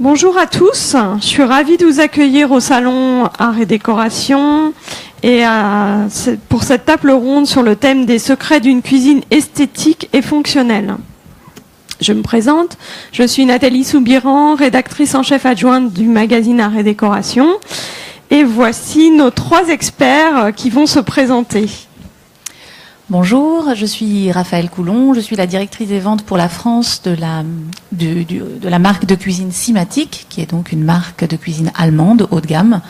Bonjour à tous, je suis ravie de vous accueillir au salon Art et Décoration et pour cette table ronde sur le thème des secrets d'une cuisine esthétique et fonctionnelle. Je me présente, je suis Nathalie Soubiran, rédactrice en chef adjointe du magazine Art et Décoration, et voici nos 3 experts qui vont se présenter. Bonjour, je suis Raphaëlle Coulon, je suis la directrice des ventes pour la France de la marque de cuisine Simatic, qui est donc une marque de cuisine allemande haut de gamme.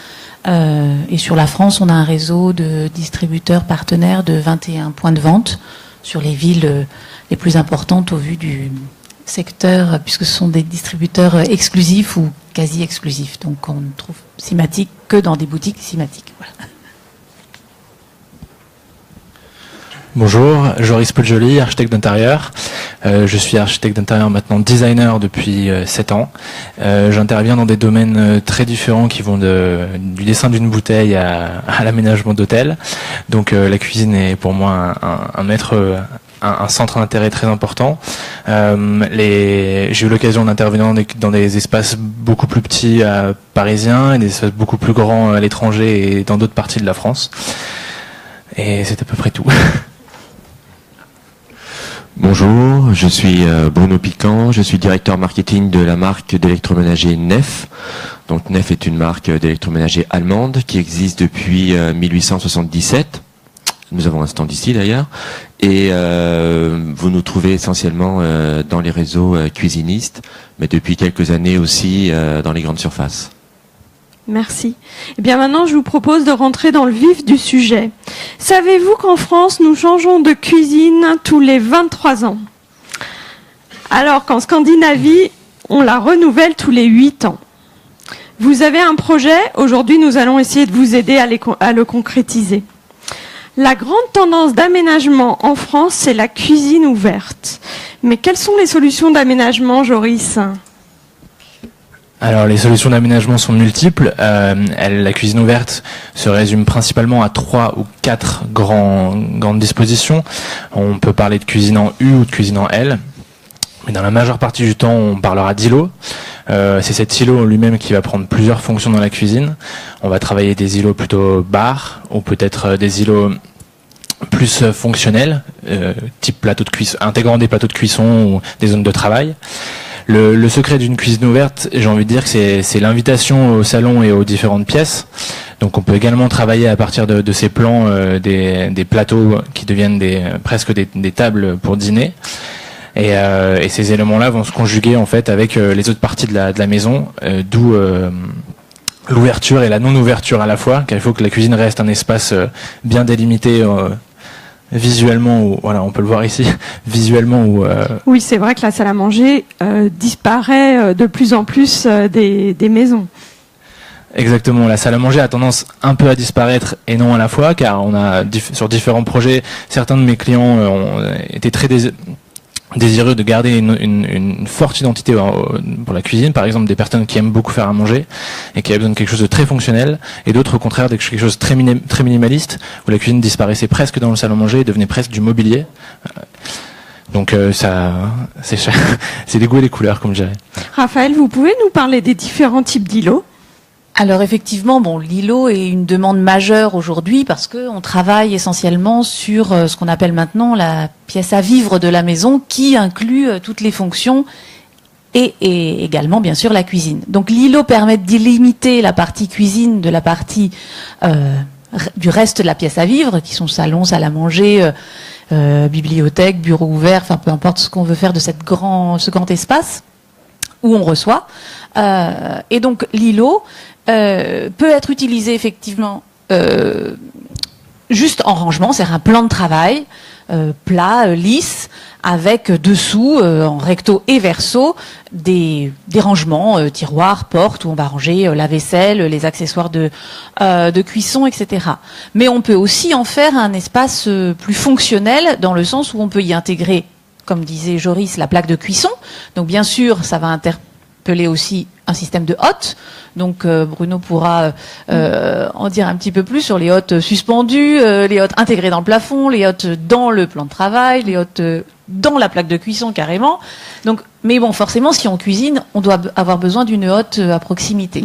Et sur la France, on a un réseau de distributeurs partenaires de 21 points de vente sur les villes les plus importantes au vu du secteur, puisque ce sont des distributeurs exclusifs ou quasi exclusifs. Donc on ne trouve Simatic que dans des boutiques Simatic. Voilà. Bonjour, Joris Poggioli, architecte d'intérieur. Je suis architecte d'intérieur, maintenant designer depuis 7 ans. J'interviens dans des domaines très différents qui vont du dessin d'une bouteille à l'aménagement d'hôtel. Donc la cuisine est pour moi un centre d'intérêt très important. J'ai eu l'occasion d'intervenir dans des espaces beaucoup plus petits parisiens et des espaces beaucoup plus grands à l'étranger et dans d'autres parties de la France. Et c'est à peu près tout. Bonjour, je suis Bruno Piquant, je suis directeur marketing de la marque d'électroménager Neff. Donc Neff est une marque d'électroménager allemande qui existe depuis 1877. Nous avons un stand ici d'ailleurs. Et vous nous trouvez essentiellement dans les réseaux cuisinistes, mais depuis quelques années aussi dans les grandes surfaces. Merci. Eh bien maintenant, je vous propose de rentrer dans le vif du sujet. Savez-vous qu'en France, nous changeons de cuisine tous les 23 ans, alors qu'en Scandinavie, on la renouvelle tous les 8 ans. Vous avez un projet, aujourd'hui nous allons essayer de vous aider à le concrétiser. La grande tendance d'aménagement en France, c'est la cuisine ouverte. Mais quelles sont les solutions d'aménagement, Joris ? Alors les solutions d'aménagement sont multiples. La cuisine ouverte se résume principalement à 3 ou 4 grandes dispositions. On peut parler de cuisine en U ou de cuisine en L. Mais dans la majeure partie du temps, on parlera d'îlot. C'est cet îlot lui-même qui va prendre plusieurs fonctions dans la cuisine. On va travailler des îlots plutôt bar ou peut-être des îlots plus fonctionnels, type plateau de cuisson, intégrant des plateaux de cuisson ou des zones de travail. Le secret d'une cuisine ouverte, j'ai envie de dire que c'est l'invitation au salon et aux différentes pièces. Donc on peut également travailler à partir de ces plans des plateaux qui deviennent presque des tables pour dîner. Et ces éléments-là vont se conjuguer en fait avec les autres parties de la maison, d'où l'ouverture et la non-ouverture à la fois, car il faut que la cuisine reste un espace bien délimité visuellement, voilà, on peut le voir ici, visuellement. Oui, c'est vrai que la salle à manger disparaît de plus en plus des maisons. Exactement, la salle à manger a tendance un peu à disparaître et non à la fois, car on a sur différents projets, certains de mes clients ont été très désireux de garder une forte identité pour la cuisine, par exemple des personnes qui aiment beaucoup faire à manger et qui avaient besoin de quelque chose de très fonctionnel, et d'autres au contraire de quelque chose de très minimaliste, où la cuisine disparaissait presque dans le salon à manger et devenait presque du mobilier. Donc c'est des goûts et des couleurs, comme je dirais. Raphaël, vous pouvez nous parler des différents types d'îlots ? Alors effectivement, l'îlot est une demande majeure aujourd'hui parce qu'on travaille essentiellement sur ce qu'on appelle maintenant la pièce à vivre de la maison, qui inclut toutes les fonctions et également bien sûr la cuisine. Donc l'îlot permet de délimiter la partie cuisine de la partie du reste de la pièce à vivre, qui sont salon, salle à manger, bibliothèque, bureau ouvert, enfin peu importe ce qu'on veut faire de ce grand espace où on reçoit. Et donc l'îlot peut être utilisé effectivement juste en rangement, c'est un plan de travail plat, lisse, avec dessous, en recto et verso, des rangements, tiroirs, portes, où on va ranger la vaisselle, les accessoires de cuisson, etc. Mais on peut aussi en faire un espace plus fonctionnel, dans le sens où on peut y intégrer, comme disait Joris, la plaque de cuisson. Donc bien sûr, ça va appelé aussi un système de hottes. Donc Bruno pourra en dire un petit peu plus sur les hottes suspendues, les hottes intégrées dans le plafond, les hottes dans le plan de travail, les hottes dans la plaque de cuisson carrément. Donc, mais bon, forcément, si on cuisine, on doit avoir besoin d'une hotte à proximité.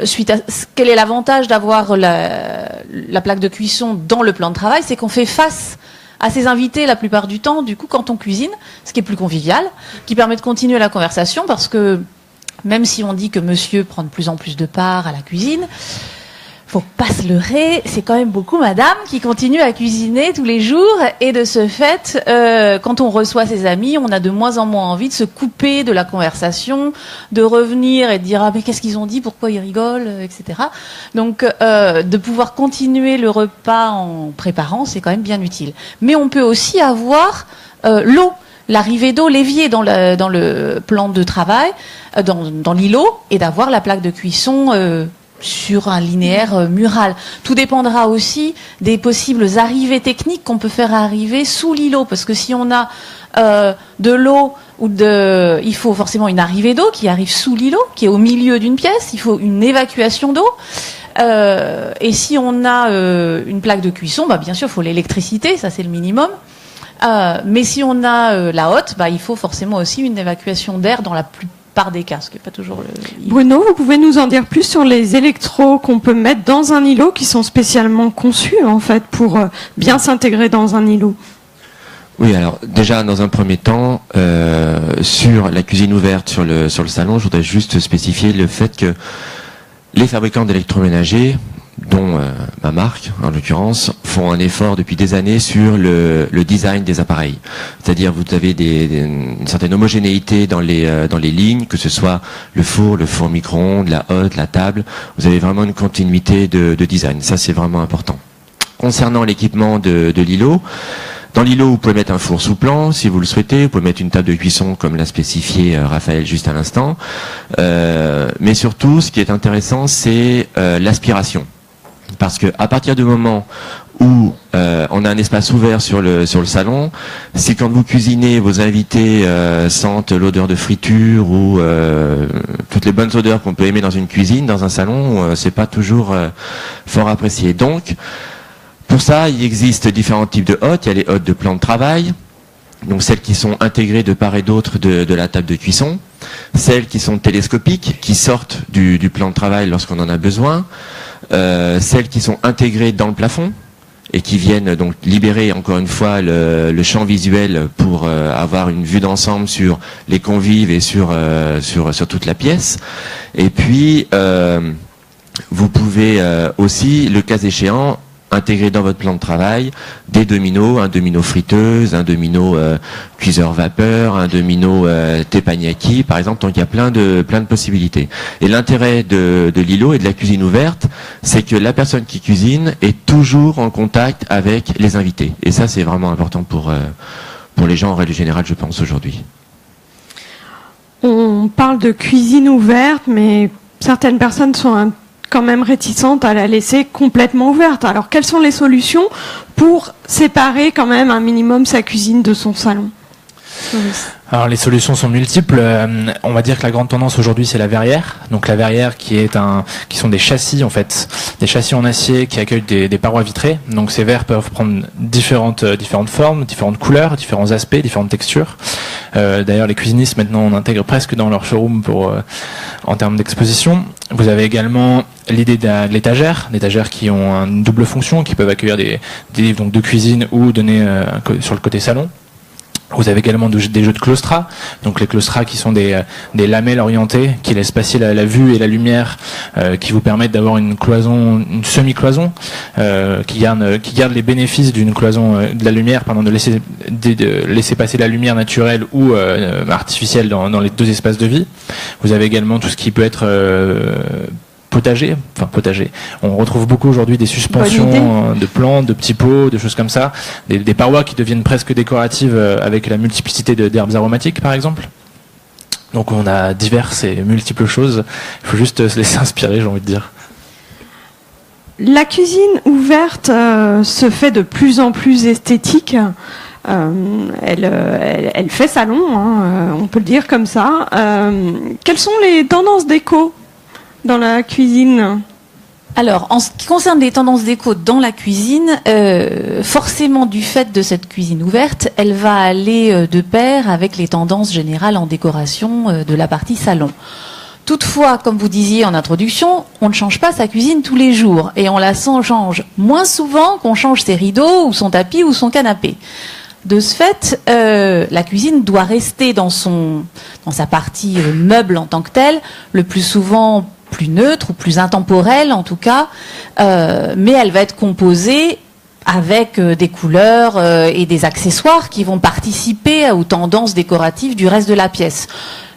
Suite à quel est l'avantage d'avoir la plaque de cuisson dans le plan de travail, c'est qu'on fait face à ses invités la plupart du temps, du coup, quand on cuisine, ce qui est plus convivial, qui permet de continuer la conversation, parce que même si on dit que monsieur prend de plus en plus de part à la cuisine, faut pas se leurrer, c'est quand même beaucoup madame qui continue à cuisiner tous les jours, et de ce fait, quand on reçoit ses amis, on a de moins en moins envie de se couper de la conversation, de revenir et de dire ah mais qu'est-ce qu'ils ont dit, pourquoi ils rigolent, etc. Donc de pouvoir continuer le repas en préparant, c'est quand même bien utile. Mais on peut aussi avoir l'eau. L'arrivée d'eau, l'évier dans le plan de travail, dans l'îlot, et d'avoir la plaque de cuisson sur un linéaire mural. Tout dépendra aussi des possibles arrivées techniques qu'on peut faire arriver sous l'îlot, parce que si on a de l'eau il faut forcément une arrivée d'eau qui arrive sous l'îlot, qui est au milieu d'une pièce, il faut une évacuation d'eau. Et si on a une plaque de cuisson, bien sûr, il faut l'électricité, ça c'est le minimum. Mais si on a la hotte, il faut forcément aussi une évacuation d'air dans la plupart des cas, ce qui n'est pas toujours le... Bruno, vous pouvez nous en dire plus sur les électrodes qu'on peut mettre dans un îlot, qui sont spécialement conçus en fait pour bien s'intégrer dans un îlot? Oui, alors déjà dans un premier temps, sur la cuisine ouverte sur le salon, je voudrais juste spécifier le fait que les fabricants d'électroménagers, dont ma marque en l'occurrence, font un effort depuis des années sur le design des appareils. C'est-à-dire vous avez une certaine homogénéité dans les lignes, que ce soit le four micro-ondes, la hotte, la table. Vous avez vraiment une continuité de design. Ça c'est vraiment important. Concernant l'équipement de l'îlot, dans l'îlot, vous pouvez mettre un four sous plan, si vous le souhaitez. Vous pouvez mettre une table de cuisson, comme l'a spécifié Raphaël juste à l'instant. Mais surtout, ce qui est intéressant, c'est l'aspiration. Parce que à partir du moment où on a un espace ouvert sur le salon, si quand vous cuisinez, vos invités sentent l'odeur de friture ou toutes les bonnes odeurs qu'on peut aimer dans une cuisine, dans un salon, c'est pas toujours fort apprécié. Donc, pour ça, il existe différents types de hottes. Il y a les hottes de plan de travail, donc celles qui sont intégrées de part et d'autre de la table de cuisson, celles qui sont télescopiques, qui sortent du plan de travail lorsqu'on en a besoin, celles qui sont intégrées dans le plafond et qui viennent donc libérer encore une fois le champ visuel pour avoir une vue d'ensemble sur les convives et sur toute la pièce. Et puis vous pouvez aussi, le cas échéant, intégrer dans votre plan de travail des dominos, un domino friteuse, un domino cuiseur vapeur, un domino teppanyaki par exemple. Donc il y a plein de possibilités. Et l'intérêt de l'îlot et de la cuisine ouverte, c'est que la personne qui cuisine est toujours en contact avec les invités. Et ça c'est vraiment important pour les gens en règle générale, je pense, aujourd'hui. On parle de cuisine ouverte, mais certaines personnes sont quand même réticente à la laisser complètement ouverte. Alors, quelles sont les solutions pour séparer quand même un minimum sa cuisine de son salon? Alors les solutions sont multiples. On va dire que la grande tendance aujourd'hui c'est la verrière. Donc la verrière qui sont des châssis en fait, des châssis en acier qui accueillent des parois vitrées. Donc ces verres peuvent prendre différentes formes, différentes couleurs, différents aspects, différentes textures. D'ailleurs les cuisinistes maintenant on intègre presque dans leur showroom en termes d'exposition. Vous avez également l'idée de l'étagère, d'étagères qui ont une double fonction, qui peuvent accueillir des livres donc de cuisine ou donner sur le côté salon. Vous avez également des jeux de claustras, donc les claustras qui sont des lamelles orientées qui laissent passer la vue et la lumière, qui vous permettent d'avoir une une semi-cloison, qui garde les bénéfices d'une cloison de la lumière, de laisser passer la lumière naturelle ou artificielle dans les deux espaces de vie. Vous avez également tout ce qui peut être potager. On retrouve beaucoup aujourd'hui des suspensions de plantes, de petits pots, de choses comme ça, des parois qui deviennent presque décoratives avec la multiplicité d'herbes aromatiques par exemple. Donc on a diverses et multiples choses. Il faut juste se laisser inspirer, j'ai envie de dire. La cuisine ouverte se fait de plus en plus esthétique. Elle fait salon, hein, on peut le dire comme ça. Quelles sont les tendances déco dans la cuisine ? Alors, en ce qui concerne les tendances déco dans la cuisine, forcément du fait de cette cuisine ouverte, elle va aller de pair avec les tendances générales en décoration de la partie salon. Toutefois, comme vous disiez en introduction, on ne change pas sa cuisine tous les jours et on la change moins souvent qu'on change ses rideaux ou son tapis ou son canapé. De ce fait, la cuisine doit rester dans sa partie meuble en tant que telle, le plus souvent plus neutre ou plus intemporelle en tout cas, mais elle va être composée avec des couleurs et des accessoires qui vont participer aux tendances décoratives du reste de la pièce.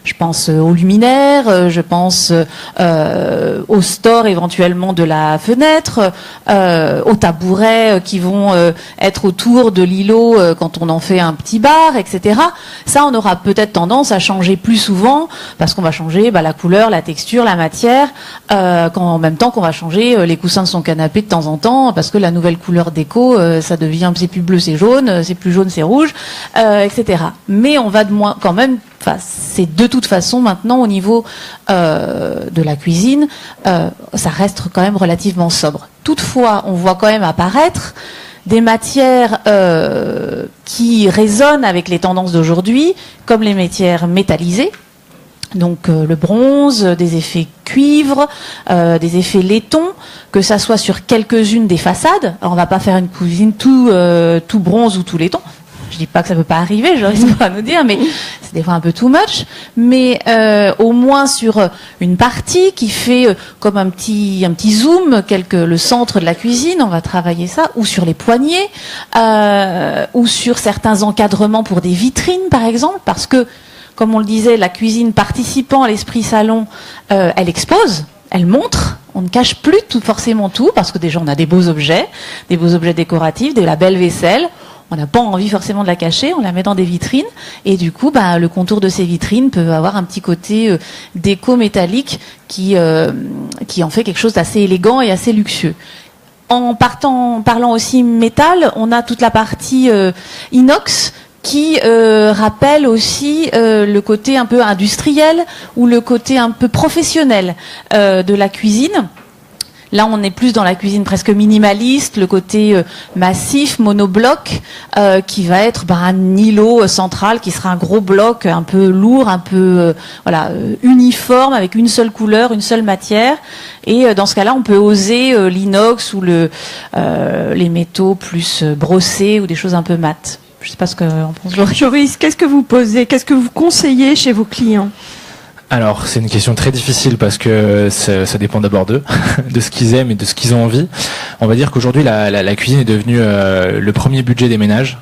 Je pense aux luminaires, je pense au store éventuellement de la fenêtre, aux tabourets qui vont être autour de l'îlot quand on en fait un petit bar, etc. Ça, on aura peut-être tendance à changer plus souvent parce qu'on va changer la couleur, la texture, la matière, en même temps qu'on va changer les coussins de son canapé de temps en temps parce que la nouvelle couleur déco, ça devient, c'est plus bleu, c'est jaune, c'est plus jaune, c'est rouge, etc. Mais on va de moins quand même. Enfin, c'est de toute façon maintenant au niveau de la cuisine, ça reste quand même relativement sobre. Toutefois, on voit quand même apparaître des matières qui résonnent avec les tendances d'aujourd'hui, comme les matières métallisées. Donc le bronze, des effets cuivre, des effets laiton, que ça soit sur quelques-unes des façades. Alors on va pas faire une cuisine tout bronze ou tout laiton. Je dis pas que ça peut pas arriver, je risque pas à nous dire, mais c'est des fois un peu too much. Mais au moins sur une partie qui fait comme un petit zoom, le centre de la cuisine, on va travailler ça, ou sur les poignées, ou sur certains encadrements pour des vitrines, par exemple, parce que, comme on le disait, la cuisine participant à l'esprit salon, elle expose. Elle montre, on ne cache plus forcément tout, parce que déjà on a des beaux objets décoratifs, de la belle vaisselle. On n'a pas envie forcément de la cacher, on la met dans des vitrines et du coup, le contour de ces vitrines peut avoir un petit côté déco métallique qui en fait quelque chose d'assez élégant et assez luxueux. En parlant aussi métal, on a toute la partie inox qui rappelle aussi le côté un peu industriel ou le côté un peu professionnel de la cuisine. Là, on est plus dans la cuisine presque minimaliste, le côté massif, monobloc, qui va être un îlot central, qui sera un gros bloc un peu lourd, un peu uniforme, avec une seule couleur, une seule matière. Et dans ce cas-là, on peut oser l'inox ou les métaux plus brossés ou des choses un peu mates. Je ne sais pas ce qu'en pense Joris. Joris, qu'est-ce que vous posez, qu'est-ce que vous conseillez chez vos clients ? Alors, c'est une question très difficile parce que ça dépend d'abord d'eux, de ce qu'ils aiment et de ce qu'ils ont envie. On va dire qu'aujourd'hui, la cuisine est devenue le premier budget des ménages.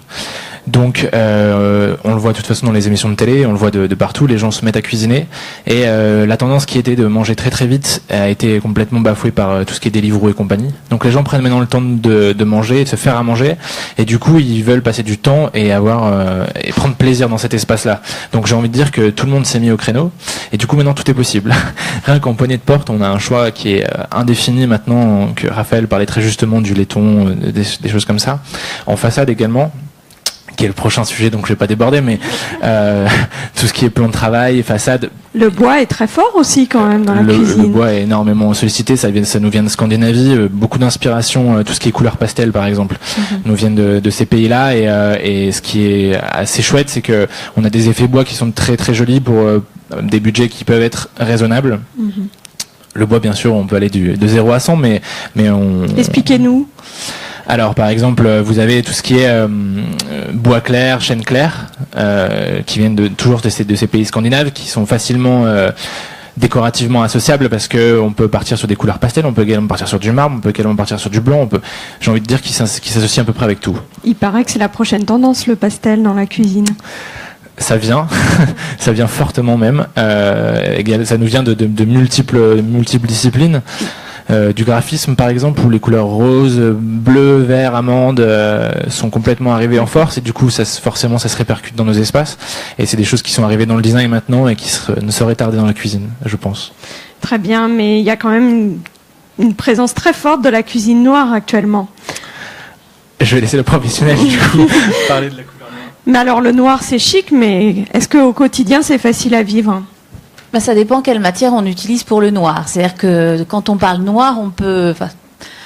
Donc, on le voit de toute façon dans les émissions de télé, on le voit de partout, les gens se mettent à cuisiner. Et la tendance qui était de manger très très vite a été complètement bafouée par tout ce qui est Deliveroo et compagnie. Donc les gens prennent maintenant le temps de manger, de se faire à manger. Et du coup, ils veulent passer du temps et et prendre plaisir dans cet espace-là. Donc j'ai envie de dire que tout le monde s'est mis au créneau. Et du coup, maintenant, tout est possible. Rien qu'en poignée de porte, on a un choix qui est indéfini maintenant, que Raphaël parlait très justement du laiton, des choses comme ça. En façade également, qui est le prochain sujet, donc je vais pas déborder, mais tout ce qui est plan de travail, façade. Le bois est très fort aussi quand même dans la cuisine. Le bois est énormément sollicité, ça nous vient de Scandinavie, beaucoup d'inspiration, tout ce qui est couleur pastel par exemple, nous viennent de ces pays-là, et ce qui est assez chouette, c'est que on a des effets bois qui sont très très jolis pour des budgets qui peuvent être raisonnables. Le bois, bien sûr, on peut aller de 0 à 100, mais on... Expliquez-nous. Alors, par exemple, vous avez tout ce qui est bois clair, chêne clair, qui viennent toujours de ces pays scandinaves, qui sont facilement décorativement associables parce que on peut partir sur des couleurs pastel, on peut également partir sur du marbre, on peut également partir sur du blanc, j'ai envie de dire qu'ils s'associent à peu près avec tout. Il paraît que c'est la prochaine tendance, le pastel dans la cuisine. Ça vient, ça vient fortement même. Ça nous vient de multiples disciplines. Du graphisme par exemple, où les couleurs rose, bleu, vert, amande sont complètement arrivées en force, et du coup forcément ça se répercute dans nos espaces, et c'est des choses qui sont arrivées dans le design maintenant et qui ne seraient tardées dans la cuisine, je pense. Très bien, mais il y a quand même une présence très forte de la cuisine noire actuellement. Je vais laisser le professionnel du coup parler de la couleur noire. Mais alors le noir c'est chic, mais est-ce qu'au quotidien c'est facile à vivre? Ben, ça dépend quelle matière on utilise pour le noir. C'est-à-dire que quand on parle noir, on peut... Enfin,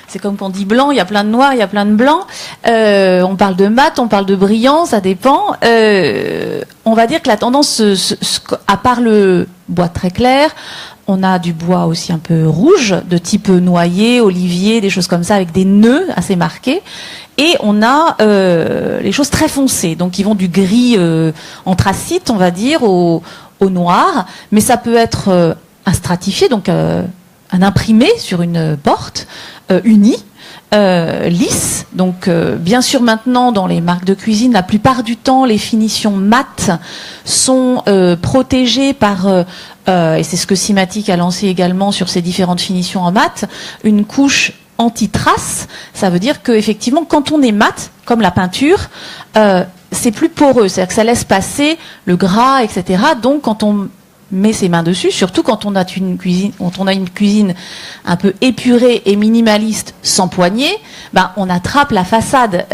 c'est comme quand on dit blanc, il y a plein de noirs, il y a plein de blancs. On parle de mat, on parle de brillant, ça dépend. On va dire que la tendance, à part le bois très clair, on a du bois aussi un peu rouge, de type noyer, olivier, des choses comme ça, avec des nœuds assez marqués. Et on a les choses très foncées, donc qui vont du gris anthracite, on va dire, au noir. Mais ça peut être un stratifié, donc un imprimé sur une porte, uni, lisse. Donc, bien sûr, maintenant, dans les marques de cuisine, la plupart du temps, les finitions mates sont protégées par, et c'est ce que Simatic a lancé également sur ses différentes finitions en mat, une couche anti-trace. Ça veut dire que, effectivement, quand on est mat, comme la peinture, c'est plus poreux. C'est-à-dire que ça laisse passer le gras, etc. Donc, quand on met ses mains dessus, surtout quand on a une cuisine un peu épurée et minimaliste sans poignée, ben on attrape la façade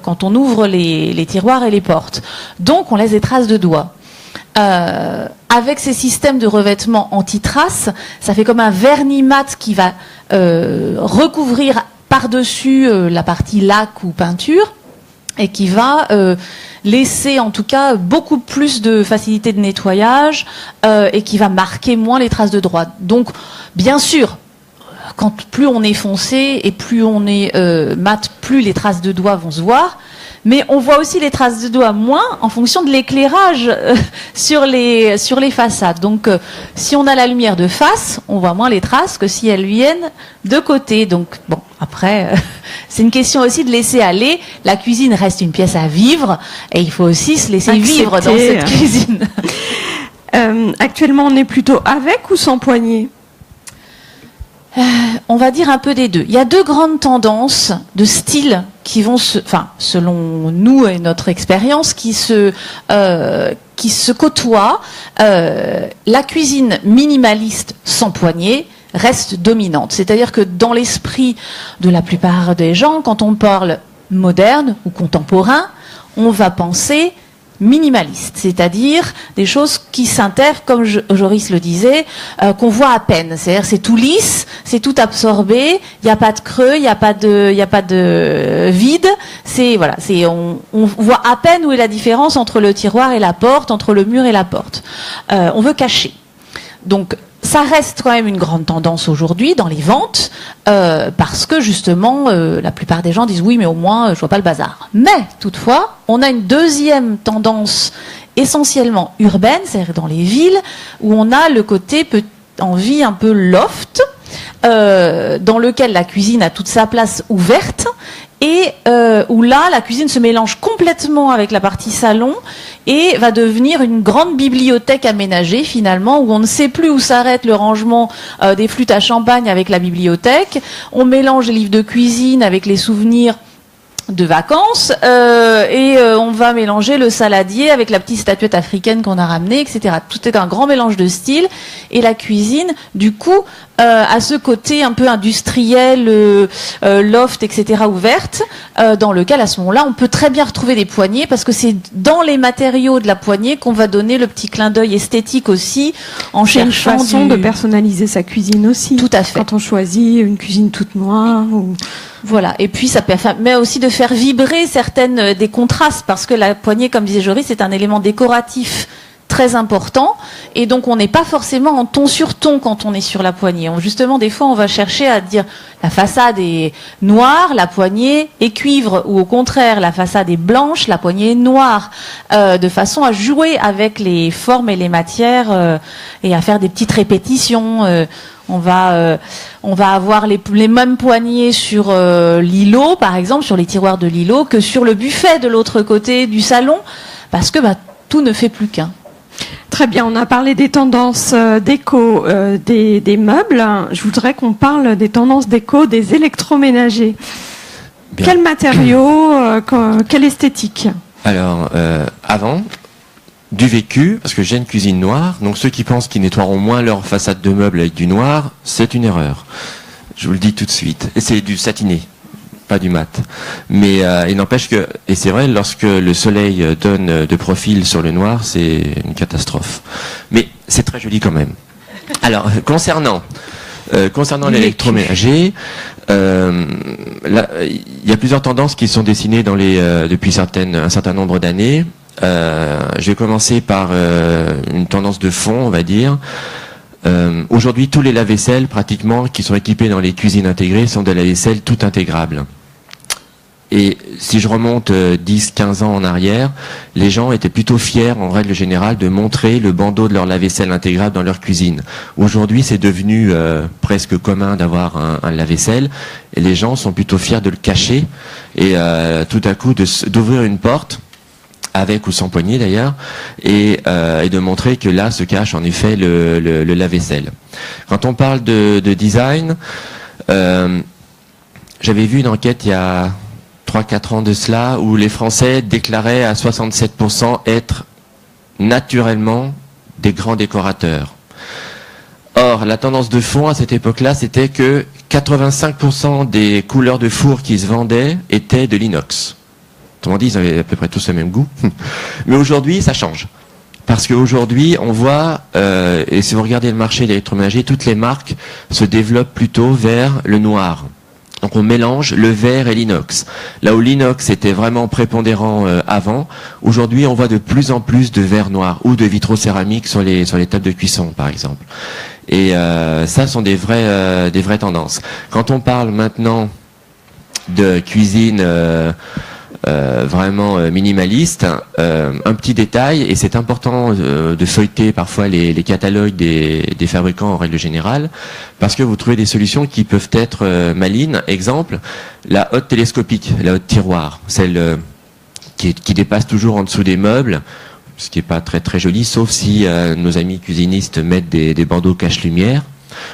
quand on ouvre les tiroirs et les portes. Donc on laisse des traces de doigts. Avec ces systèmes de revêtement anti-traces, ça fait comme un vernis mat qui va recouvrir par-dessus la partie laque ou peinture et qui va laisser en tout cas beaucoup plus de facilité de nettoyage et qui va marquer moins les traces de doigts. Donc, bien sûr, quand plus on est foncé et plus on est mat, plus les traces de doigts vont se voir. Mais on voit aussi les traces de doigts moins en fonction de l'éclairage sur les façades. Donc, si on a la lumière de face, on voit moins les traces que si elles viennent de côté. Donc, bon, après, c'est une question aussi de laisser aller. La cuisine reste une pièce à vivre et il faut aussi se laisser vivre dans cette cuisine. Actuellement, on est plutôt avec ou sans poignée? On va dire un peu des deux. Il y a deux grandes tendances de style qui vont selon nous et notre expérience, qui se côtoient. La cuisine minimaliste sans poignée reste dominante. C'est-à-dire que dans l'esprit de la plupart des gens, quand on parle moderne ou contemporain, on va penser minimaliste, c'est-à-dire des choses qui s'intègrent, comme Joris le disait, qu'on voit à peine. C'est-à-dire c'est tout lisse, c'est tout absorbé, il n'y a pas de creux, il n'y a pas de vide. On voit à peine où est la différence entre le tiroir et la porte, entre le mur et la porte. On veut cacher. Donc ça reste quand même une grande tendance aujourd'hui dans les ventes, parce que justement, la plupart des gens disent oui, mais au moins, je vois pas le bazar. Mais toutefois, on a une deuxième tendance essentiellement urbaine, c'est-à-dire dans les villes, où on a le côté envie un peu loft, dans lequel la cuisine a toute sa place ouverte, et où là, la cuisine se mélange complètement avec la partie salon et va devenir une grande bibliothèque aménagée finalement, où on ne sait plus où s'arrête le rangement des flûtes à champagne avec la bibliothèque. On mélange les livres de cuisine avec les souvenirs de vacances et on va mélanger le saladier avec la petite statuette africaine qu'on a ramenée, etc. Tout est un grand mélange de styles et la cuisine, du coup, à ce côté un peu industriel, loft, etc. ouverte, dans lequel à ce moment-là, on peut très bien retrouver des poignées parce que c'est dans les matériaux de la poignée qu'on va donner le petit clin d'œil esthétique aussi, en cherchant une façon de personnaliser sa cuisine aussi. Tout à fait. Quand on choisit une cuisine toute noire ou... Voilà, et puis ça permet aussi de faire vibrer certaines des contrastes, parce que la poignée, comme disait Joris, c'est un élément décoratif très important, et donc on n'est pas forcément en ton sur ton quand on est sur la poignée. Justement, des fois, on va chercher à dire la façade est noire, la poignée est cuivre, ou au contraire, la façade est blanche, la poignée est noire, de façon à jouer avec les formes et les matières et à faire des petites répétitions. On va avoir les mêmes poignées sur l'îlot, par exemple, sur les tiroirs de l'îlot, que sur le buffet de l'autre côté du salon, parce que tout ne fait plus qu'un. Très bien, on a parlé des tendances déco des meubles. Je voudrais qu'on parle des tendances déco des électroménagers. Bien. Quels matériaux, quelle esthétique? Alors, avant, du vécu, parce que j'ai une cuisine noire, donc ceux qui pensent qu'ils nettoieront moins leur façade de meubles avec du noir, c'est une erreur. Je vous le dis tout de suite. Et c'est du satiné. pas du mat. Mais il n'empêche que, et c'est vrai, lorsque le soleil donne de profil sur le noir, c'est une catastrophe. Mais c'est très joli quand même. Alors, concernant l'électroménager, il y a plusieurs tendances qui sont dessinées depuis un certain nombre d'années. Je vais commencer par une tendance de fond, on va dire. Aujourd'hui, tous les lave-vaisselle, pratiquement, qui sont équipés dans les cuisines intégrées, sont des lave-vaisselle tout intégrables. Et si je remonte 10-15 ans en arrière, les gens étaient plutôt fiers, en règle générale, de montrer le bandeau de leur lave-vaisselle intégrable dans leur cuisine. Aujourd'hui, c'est devenu presque commun d'avoir un lave-vaisselle, et les gens sont plutôt fiers de le cacher, et tout à coup d'ouvrir une porte, avec ou sans poignée d'ailleurs, et de montrer que là se cache en effet le lave-vaisselle. Quand on parle de design, j'avais vu une enquête il y a 3-4 ans de cela, où les Français déclaraient à 67% être naturellement des grands décorateurs. Or, la tendance de fond à cette époque-là, c'était que 85% des couleurs de four qui se vendaient étaient de l'inox. Autrement dit, ils avaient à peu près tous le même goût. Mais aujourd'hui, ça change. Parce qu'aujourd'hui, on voit, et si vous regardez le marché de l'électroménager, toutes les marques se développent plutôt vers le noir. Donc on mélange le verre et l'inox. Là où l'inox était vraiment prépondérant avant, aujourd'hui on voit de plus en plus de verre noir ou de vitraux céramiques sur les tables de cuisson par exemple. Et ça sont des vraies tendances. Quand on parle maintenant de cuisine vraiment minimaliste, un petit détail, et c'est important de feuilleter parfois les catalogues des fabricants en règle générale, parce que vous trouvez des solutions qui peuvent être malines. Exemple, la hotte télescopique, la hotte tiroir, celle qui dépasse toujours en dessous des meubles, ce qui n'est pas très très joli, sauf si nos amis cuisinistes mettent des bandeaux cache-lumière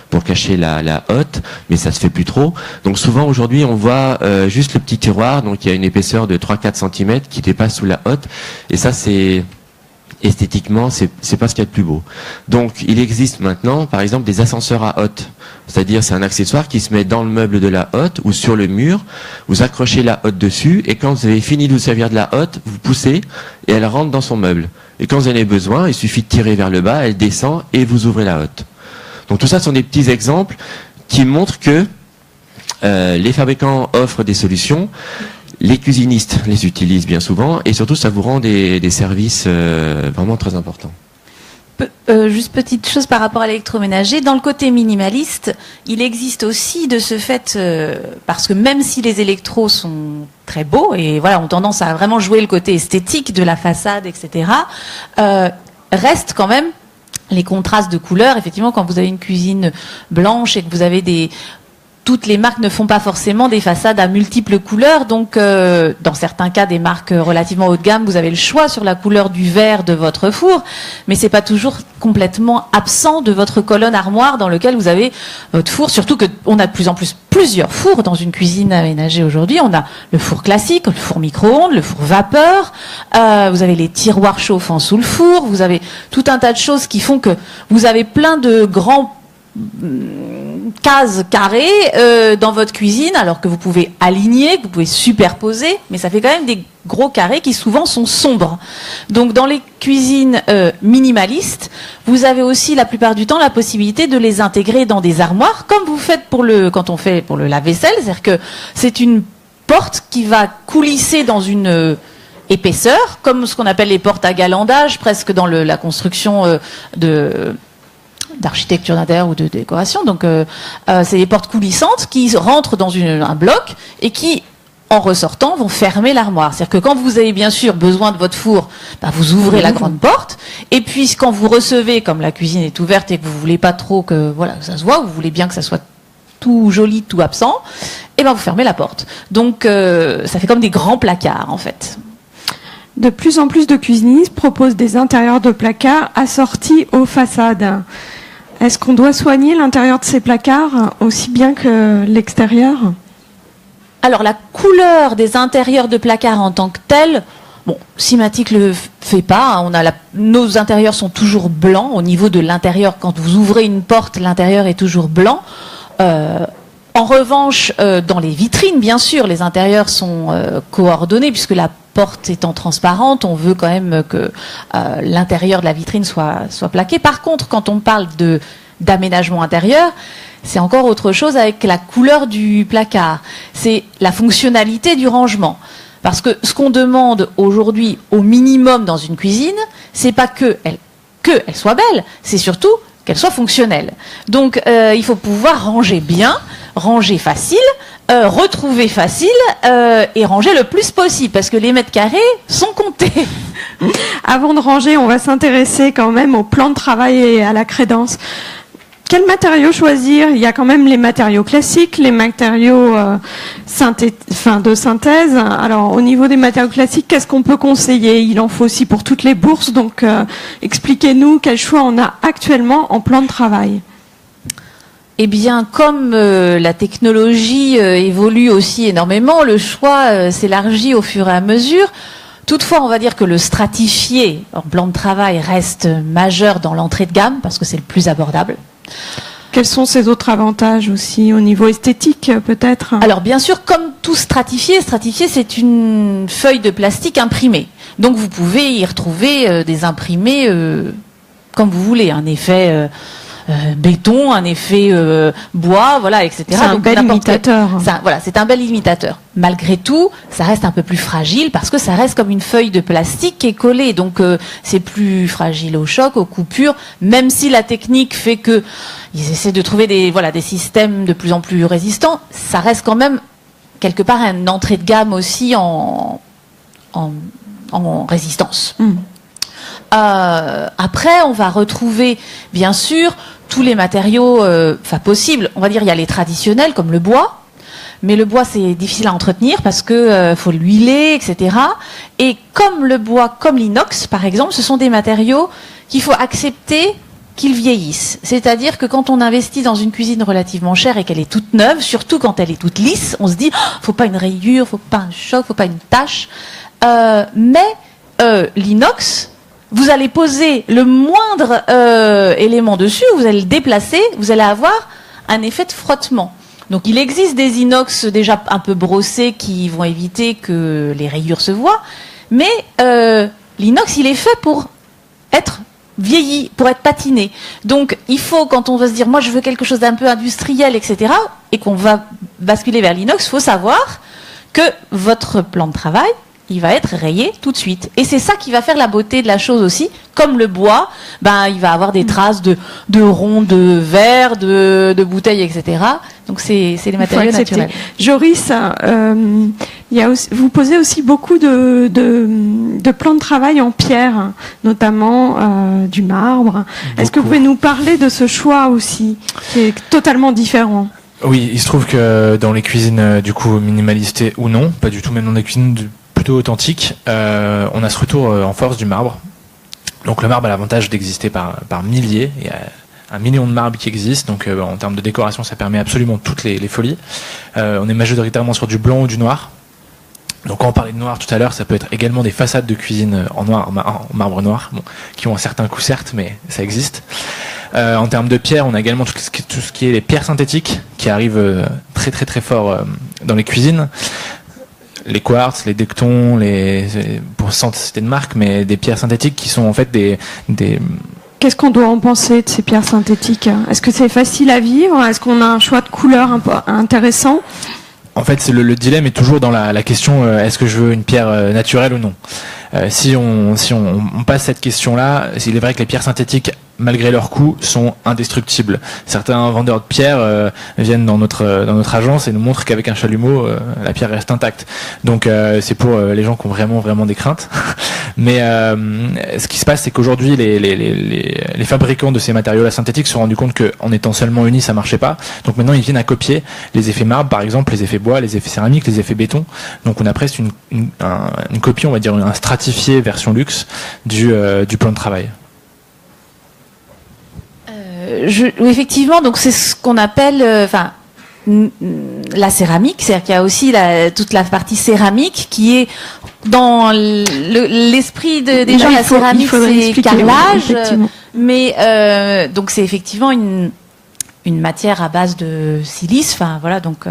pour cacher la hotte, mais ça se fait plus trop. Donc souvent aujourd'hui on voit juste le petit tiroir, donc il y a une épaisseur de 3-4 cm qui dépasse sous la hotte, et ça c'est esthétiquement c'est pas ce qu'il y a de plus beau. Donc il existe maintenant par exemple des ascenseurs à hotte, c'est-à-dire c'est un accessoire qui se met dans le meuble de la hotte ou sur le mur, vous accrochez la hotte dessus, et quand vous avez fini de vous servir de la hotte, vous poussez et elle rentre dans son meuble. Et quand vous en avez besoin, il suffit de tirer vers le bas, elle descend et vous ouvrez la hotte. Donc tout ça sont des petits exemples qui montrent que les fabricants offrent des solutions, les cuisinistes les utilisent bien souvent, et surtout ça vous rend des services vraiment très importants. Juste petite chose par rapport à l'électroménager, dans le côté minimaliste, il existe aussi de ce fait, parce que même si les électros sont très beaux, et voilà, ont tendance à vraiment jouer le côté esthétique de la façade, etc., reste quand même les contrastes de couleurs. Effectivement, quand vous avez une cuisine blanche et que vous avez toutes les marques ne font pas forcément des façades à multiples couleurs, donc dans certains cas des marques relativement haut de gamme, vous avez le choix sur la couleur du verre de votre four, mais c'est pas toujours complètement absent de votre colonne armoire dans lequel vous avez votre four, surtout que on a de plus en plus plusieurs fours dans une cuisine aménagée aujourd'hui. On a le four classique, le four micro-ondes, le four vapeur, vous avez les tiroirs chauffants sous le four, vous avez tout un tas de choses qui font que vous avez plein de grands cases carrées dans votre cuisine, alors que vous pouvez aligner, que vous pouvez superposer, mais ça fait quand même des gros carrés qui souvent sont sombres. Donc dans les cuisines minimalistes, vous avez aussi la plupart du temps la possibilité de les intégrer dans des armoires, comme vous faites quand on fait pour le lave-vaisselle, c'est-à-dire que c'est une porte qui va coulisser dans une épaisseur, comme ce qu'on appelle les portes à galandage, presque dans la construction d'architecture d'intérieur ou de décoration. Donc c'est des portes coulissantes qui rentrent dans un bloc et qui, en ressortant, vont fermer l'armoire. C'est-à-dire que quand vous avez bien sûr besoin de votre four, vous ouvrez la grande porte, et puis quand vous recevez, comme la cuisine est ouverte et que vous voulez pas trop que ça se voit, vous voulez bien que ça soit tout joli, tout absent, et vous fermez la porte. Donc ça fait comme des grands placards en fait. De plus en plus de cuisinistes proposent des intérieurs de placards assortis aux façades. Est-ce qu'on doit soigner l'intérieur de ces placards aussi bien que l'extérieur ? Alors la couleur des intérieurs de placards en tant que telle, Simatic le fait pas. Nos intérieurs sont toujours blancs au niveau de l'intérieur. Quand vous ouvrez une porte, l'intérieur est toujours blanc. En revanche, dans les vitrines, bien sûr, les intérieurs sont coordonnés puisque la porte étant transparente, on veut quand même que l'intérieur de la vitrine soit plaqué. Par contre, quand on parle d'aménagement intérieur, c'est encore autre chose avec la couleur du placard. C'est la fonctionnalité du rangement. Parce que ce qu'on demande aujourd'hui au minimum dans une cuisine, c'est pas qu'elle soit belle, c'est surtout qu'elle soit fonctionnelle. Donc il faut pouvoir ranger bien, ranger facile, retrouver facile et ranger le plus possible parce que les mètres carrés sont comptés. Avant de ranger, on va s'intéresser quand même au plan de travail et à la crédence. Quels matériaux choisir? Il y a quand même les matériaux classiques, les matériaux de synthèse. Alors, au niveau des matériaux classiques, qu'est-ce qu'on peut conseiller? Il en faut aussi pour toutes les bourses. Donc, expliquez-nous quel choix on a actuellement en plan de travail. Eh bien, comme la technologie évolue aussi énormément, le choix s'élargit au fur et à mesure. Toutefois, on va dire que le stratifié en plan de travail reste majeur dans l'entrée de gamme parce que c'est le plus abordable. Quels sont ces autres avantages aussi au niveau esthétique peut-être? Alors bien sûr, comme tout stratifié c'est une feuille de plastique imprimée. Donc vous pouvez y retrouver des imprimés comme vous voulez, un effet béton, un effet bois, voilà, etc. C'est un bel imitateur. Voilà, c'est un bel imitateur. Malgré tout, ça reste un peu plus fragile parce que ça reste comme une feuille de plastique qui est collée. Donc c'est plus fragile au choc, aux coupures, même si la technique fait que ils essaient de trouver des systèmes de plus en plus résistants, ça reste quand même quelque part une entrée de gamme aussi en résistance. Après, on va retrouver, bien sûr, tous les matériaux possibles. On va dire il y a les traditionnels, comme le bois. Mais le bois, c'est difficile à entretenir parce que faut l'huiler, etc. Et comme le bois, comme l'inox, par exemple, ce sont des matériaux qu'il faut accepter qu'ils vieillissent. C'est-à-dire que quand on investit dans une cuisine relativement chère et qu'elle est toute neuve, surtout quand elle est toute lisse, on se dit faut pas une rayure, faut pas un choc, faut pas une tache. Mais l'inox, vous allez poser le moindre élément dessus, vous allez le déplacer, vous allez avoir un effet de frottement. Donc il existe des inox déjà un peu brossés qui vont éviter que les rayures se voient, mais l'inox il est fait pour être vieilli, pour être patiné. Donc il faut, quand on va se dire moi je veux quelque chose d'un peu industriel, etc., et qu'on va basculer vers l'inox, il faut savoir que votre plan de travail il va être rayé tout de suite. Et c'est ça qui va faire la beauté de la chose aussi. Comme le bois, il va avoir des traces de ronds, de verre, de bouteilles, etc. Donc c'est les matériaux naturels. Joris, vous posez aussi beaucoup de plans de travail en pierre, notamment du marbre. Est-ce que vous pouvez nous parler de ce choix aussi, qui est totalement différent? Oui, il se trouve que dans les cuisines du coup minimalistes ou non, pas du tout, même dans des cuisines plutôt authentique, on a ce retour en force du marbre. Donc le marbre a l'avantage d'exister par milliers. Il y a 1 million de marbres qui existent. Donc en termes de décoration, ça permet absolument toutes les folies. On est majoritairement sur du blanc ou du noir. Donc quand on parlait de noir tout à l'heure, ça peut être également des façades de cuisine en noir, en marbre noir, qui ont un certain coût certes, mais ça existe. En termes de pierres, on a également tout ce qui est les pierres synthétiques qui arrivent très très très fort dans les cuisines. Les quartz, les dectons, pour sans citer de marque, mais des pierres synthétiques qui sont en fait des... Qu'est-ce qu'on doit en penser de ces pierres synthétiques? Est-ce que c'est facile à vivre? Est-ce qu'on a un choix de couleurs intéressant? En fait, le dilemme est toujours dans la question est-ce que je veux une pierre naturelle ou non? Si on passe cette question-là, il est vrai que les pierres synthétiques, malgré leur coût, sont indestructibles. Certains vendeurs de pierres viennent dans notre agence et nous montrent qu'avec un chalumeau, la pierre reste intacte. Donc c'est pour les gens qui ont vraiment des craintes. Mais ce qui se passe, c'est qu'aujourd'hui, les fabricants de ces matériaux-là synthétiques se sont rendus compte qu'en étant seulement unis, ça marchait pas. Donc maintenant, ils viennent à copier les effets marbre, par exemple, les effets bois, les effets céramique, les effets béton. Donc on a presque une copie, on va dire, un stratifié version luxe du plan de travail. Effectivement, donc c'est ce qu'on appelle, la céramique, c'est-à-dire qu'il y a aussi toute la partie céramique qui est dans l'esprit des gens. La céramique, c'est carrelage, mais donc c'est effectivement une matière à base de silice, enfin voilà, donc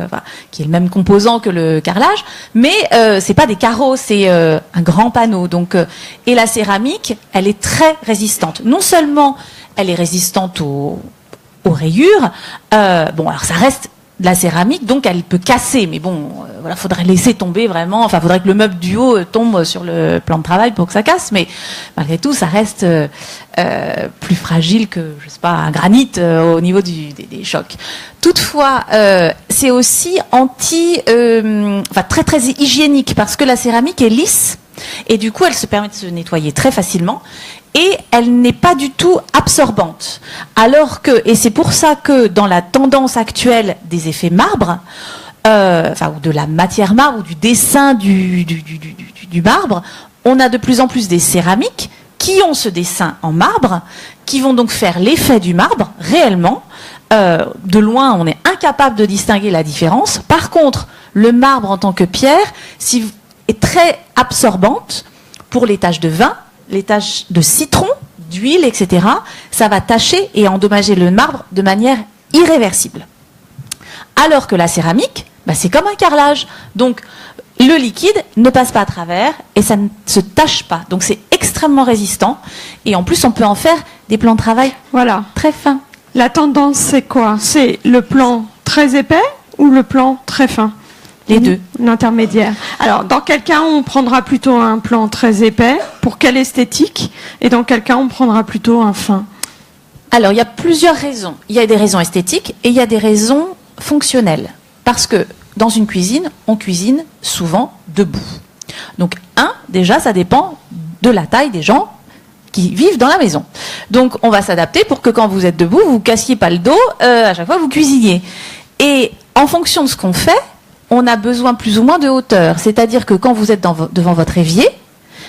qui est le même composant que le carrelage, mais c'est pas des carreaux, c'est un grand panneau. Donc et la céramique, elle est très résistante. Non seulement elle est résistante aux rayures, bon alors ça reste de la céramique, donc elle peut casser, mais bon, voilà, faudrait laisser tomber vraiment, enfin, faudrait que le meuble du haut tombe sur le plan de travail pour que ça casse, mais malgré tout, ça reste plus fragile que, je sais pas, un granit au niveau des chocs. Toutefois, c'est aussi très très hygiénique, parce que la céramique est lisse, et du coup, elle se permet de se nettoyer très facilement. Et elle n'est pas du tout absorbante. Alors que, et c'est pour ça que dans la tendance actuelle des effets marbre, ou de la matière marbre, ou du dessin du marbre, on a de plus en plus des céramiques qui ont ce dessin en marbre, qui vont donc faire l'effet du marbre, réellement. De loin, on est incapable de distinguer la différence. Par contre, le marbre en tant que pierre est très absorbante pour les taches de vin, les taches de citron, d'huile, etc., ça va tacher et endommager le marbre de manière irréversible. Alors que la céramique, c'est comme un carrelage. Donc, le liquide ne passe pas à travers et ça ne se tache pas. Donc, c'est extrêmement résistant. Et en plus, on peut en faire des plans de travail très fins. La tendance, c'est quoi? C'est le plan très épais ou le plan très fin? Les deux. L'intermédiaire. Alors, dans quel cas on prendra plutôt un plan très épais? Pour quelle esthétique? Et dans quel cas on prendra plutôt un fin? Alors, il y a plusieurs raisons. Il y a des raisons esthétiques et il y a des raisons fonctionnelles. Parce que dans une cuisine, on cuisine souvent debout. Donc, déjà, ça dépend de la taille des gens qui vivent dans la maison. Donc, on va s'adapter pour que quand vous êtes debout, vous ne cassiez pas le dos à chaque fois que vous cuisiniez. Et en fonction de ce qu'on fait, on a besoin plus ou moins de hauteur. C'est-à-dire que quand vous êtes devant votre évier,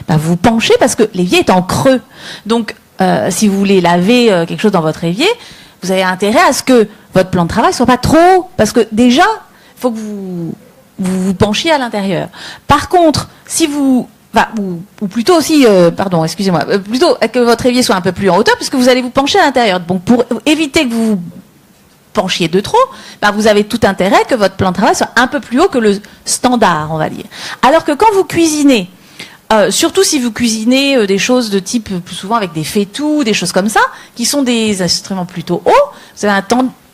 vous penchez parce que l'évier est en creux. Donc, si vous voulez laver quelque chose dans votre évier, vous avez intérêt à ce que votre plan de travail soit pas trop haut. Parce que déjà, il faut que vous penchiez à l'intérieur. Par contre, si ou plutôt aussi, plutôt que votre évier soit un peu plus en hauteur, puisque vous allez vous pencher à l'intérieur. Donc, pour éviter que vous penchiez de trop, vous avez tout intérêt que votre plan de travail soit un peu plus haut que le standard, on va dire. Alors que quand vous cuisinez, surtout si vous cuisinez des choses de type, plus souvent avec des fétus, des choses comme ça, qui sont des instruments plutôt hauts, vous avez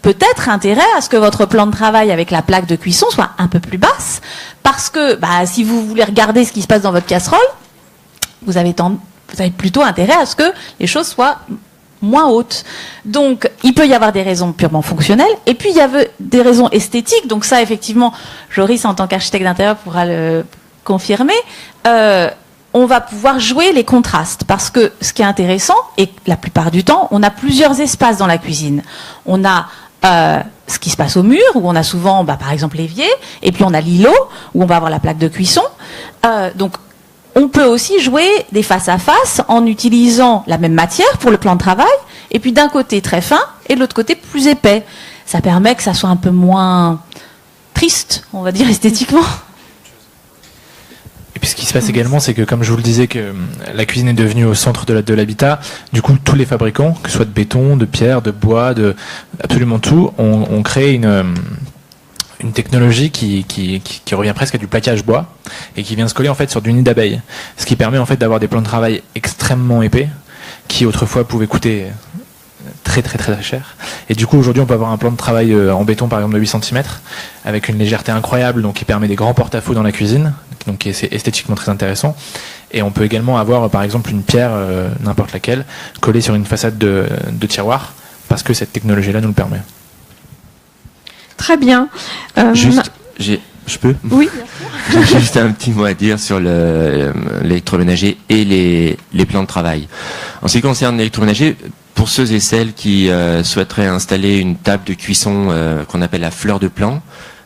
peut-être intérêt à ce que votre plan de travail avec la plaque de cuisson soit un peu plus basse, parce que si vous voulez regarder ce qui se passe dans votre casserole, vous avez plutôt intérêt à ce que les choses soient moins haute. Donc, il peut y avoir des raisons purement fonctionnelles, et puis il y a des raisons esthétiques. Donc ça, effectivement, Joris, en tant qu'architecte d'intérieur, pourra le confirmer. On va pouvoir jouer les contrastes, parce que ce qui est intéressant, et la plupart du temps, on a plusieurs espaces dans la cuisine. On a ce qui se passe au mur, où on a souvent, par exemple, l'évier, et puis on a l'îlot, où on va avoir la plaque de cuisson. Donc, on peut aussi jouer des face-à-face en utilisant la même matière pour le plan de travail, et puis d'un côté très fin, et de l'autre côté plus épais. Ça permet que ça soit un peu moins triste, on va dire, esthétiquement. Et puis ce qui se passe également, c'est que, comme je vous le disais, que la cuisine est devenue au centre de l'habitat. Du coup, tous les fabricants, que ce soit de béton, de pierre, de bois, de absolument tout, ont créé une technologie qui revient presque à du plaquage bois et qui vient se coller en fait sur du nid d'abeille. Ce qui permet en fait d'avoir des plans de travail extrêmement épais qui autrefois pouvaient coûter très très très cher. Et du coup aujourd'hui on peut avoir un plan de travail en béton par exemple de 8 cm avec une légèreté incroyable, donc qui permet des grands porte-à-faux dans la cuisine, donc qui est esthétiquement très intéressant. Et on peut également avoir par exemple une pierre, n'importe laquelle, collée sur une façade de tiroir, parce que cette technologie là nous le permet. Très bien. Je peux? Oui. J'ai juste un petit mot à dire sur l'électroménager et les plans de travail. En ce qui concerne l'électroménager, pour ceux et celles qui souhaiteraient installer une table de cuisson qu'on appelle la fleur de plan,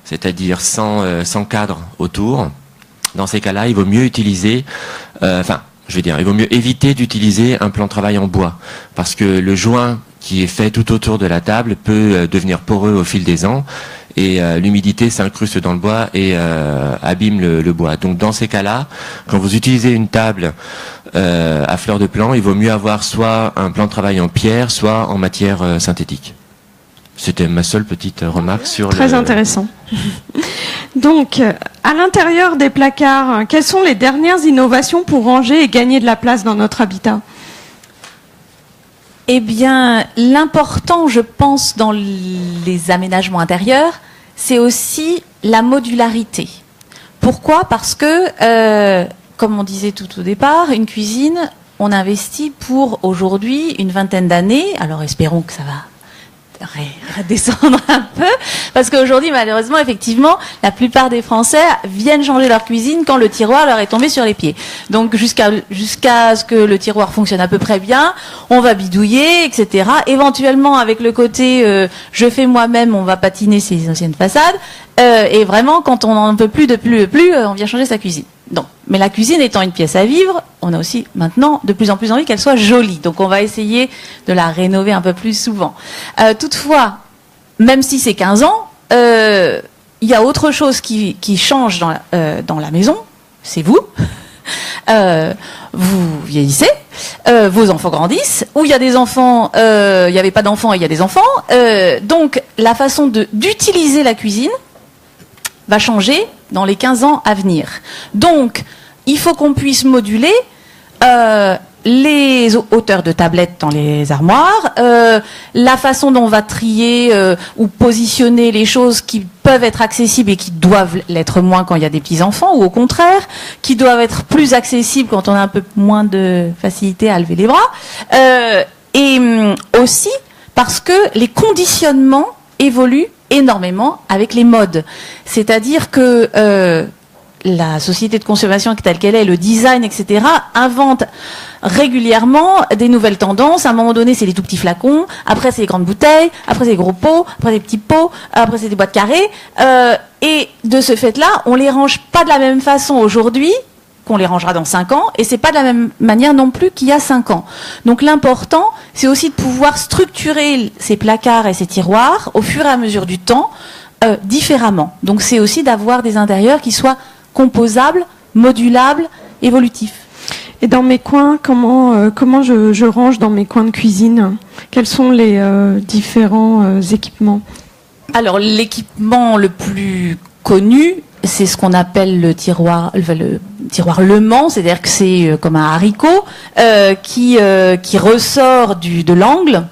c'est-à-dire sans cadre autour, dans ces cas-là, il vaut mieux utiliser, il vaut mieux éviter d'utiliser un plan de travail en bois, parce que le joint qui est fait tout autour de la table peut devenir poreux au fil des ans, et l'humidité s'incruste dans le bois et abîme le bois. Donc dans ces cas-là, quand vous utilisez une table à fleur de plan, il vaut mieux avoir soit un plan de travail en pierre, soit en matière synthétique. C'était ma seule petite remarque sur Très intéressant. Donc, à l'intérieur des placards, quelles sont les dernières innovations pour ranger et gagner de la place dans notre habitat ? Eh bien, l'important, je pense, dans les aménagements intérieurs, c'est aussi la modularité. Pourquoi ? Parce que, comme on disait tout au départ, une cuisine, on investit pour aujourd'hui une vingtaine d'années. Alors, espérons que ça va redescendre un peu, parce qu'aujourd'hui, malheureusement, effectivement, la plupart des Français viennent changer leur cuisine quand le tiroir leur est tombé sur les pieds. Donc, jusqu'à ce que le tiroir fonctionne à peu près bien, on va bidouiller, etc. Éventuellement, avec le côté je fais moi-même, on va patiner ces anciennes façades. Et vraiment, quand on n'en peut plus, on vient changer sa cuisine. Donc, mais la cuisine étant une pièce à vivre, on a aussi maintenant de plus en plus envie qu'elle soit jolie. Donc on va essayer de la rénover un peu plus souvent. Toutefois, même si c'est 15 ans, il y a autre chose qui change dans la maison, c'est vous. Vous vieillissez, vos enfants grandissent, ou il y a des enfants, il n'y avait pas d'enfants et il y a des enfants. Donc la façon d'utiliser la cuisine va changer dans les 15 ans à venir. Donc, il faut qu'on puisse moduler les hauteurs de tablettes dans les armoires, la façon dont on va trier ou positionner les choses qui peuvent être accessibles et qui doivent l'être moins quand il y a des petits-enfants, ou au contraire, qui doivent être plus accessibles quand on a un peu moins de facilité à lever les bras. Et aussi parce que les conditionnements évoluent énormément avec les modes. C'est-à-dire que la société de consommation telle qu'elle est, le design, etc., invente régulièrement des nouvelles tendances. À un moment donné, c'est les tout petits flacons, après c'est les grandes bouteilles, après c'est les gros pots, après les petits pots, après c'est des boîtes carrées. Et de ce fait-là, on les range pas de la même façon aujourd'hui qu'on les rangera dans 5 ans, et c'est pas de la même manière non plus qu'il y a 5 ans. Donc l'important, c'est aussi de pouvoir structurer ces placards et ces tiroirs au fur et à mesure du temps, différemment. Donc c'est aussi d'avoir des intérieurs qui soient composables, modulables, évolutifs. Et dans mes coins, comment je range dans mes coins de cuisine ? Quels sont les différents équipements ? Alors l'équipement le plus connu, c'est ce qu'on appelle le tiroir Le Mans, c'est-à-dire que c'est comme un haricot qui ressort de l'angle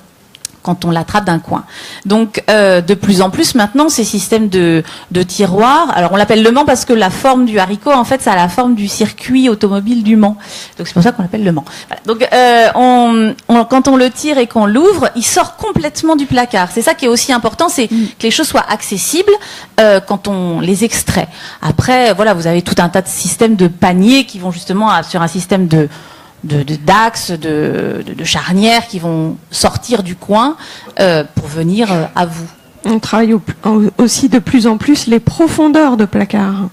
quand on l'attrape d'un coin. Donc de plus en plus maintenant, ces systèmes de tiroirs, alors on l'appelle Le Mans parce que la forme du haricot, en fait, ça a la forme du circuit automobile du Mans. Donc c'est pour ça qu'on l'appelle Le Mans. Voilà. Donc quand on le tire et qu'on l'ouvre, il sort complètement du placard. C'est ça qui est aussi important, c'est que les choses soient accessibles quand on les extrait. Après, voilà, vous avez tout un tas de systèmes de paniers qui vont justement sur un système d'axes, de charnières qui vont sortir du coin pour venir à vous. On travaille aussi de plus en plus les profondeurs de placards.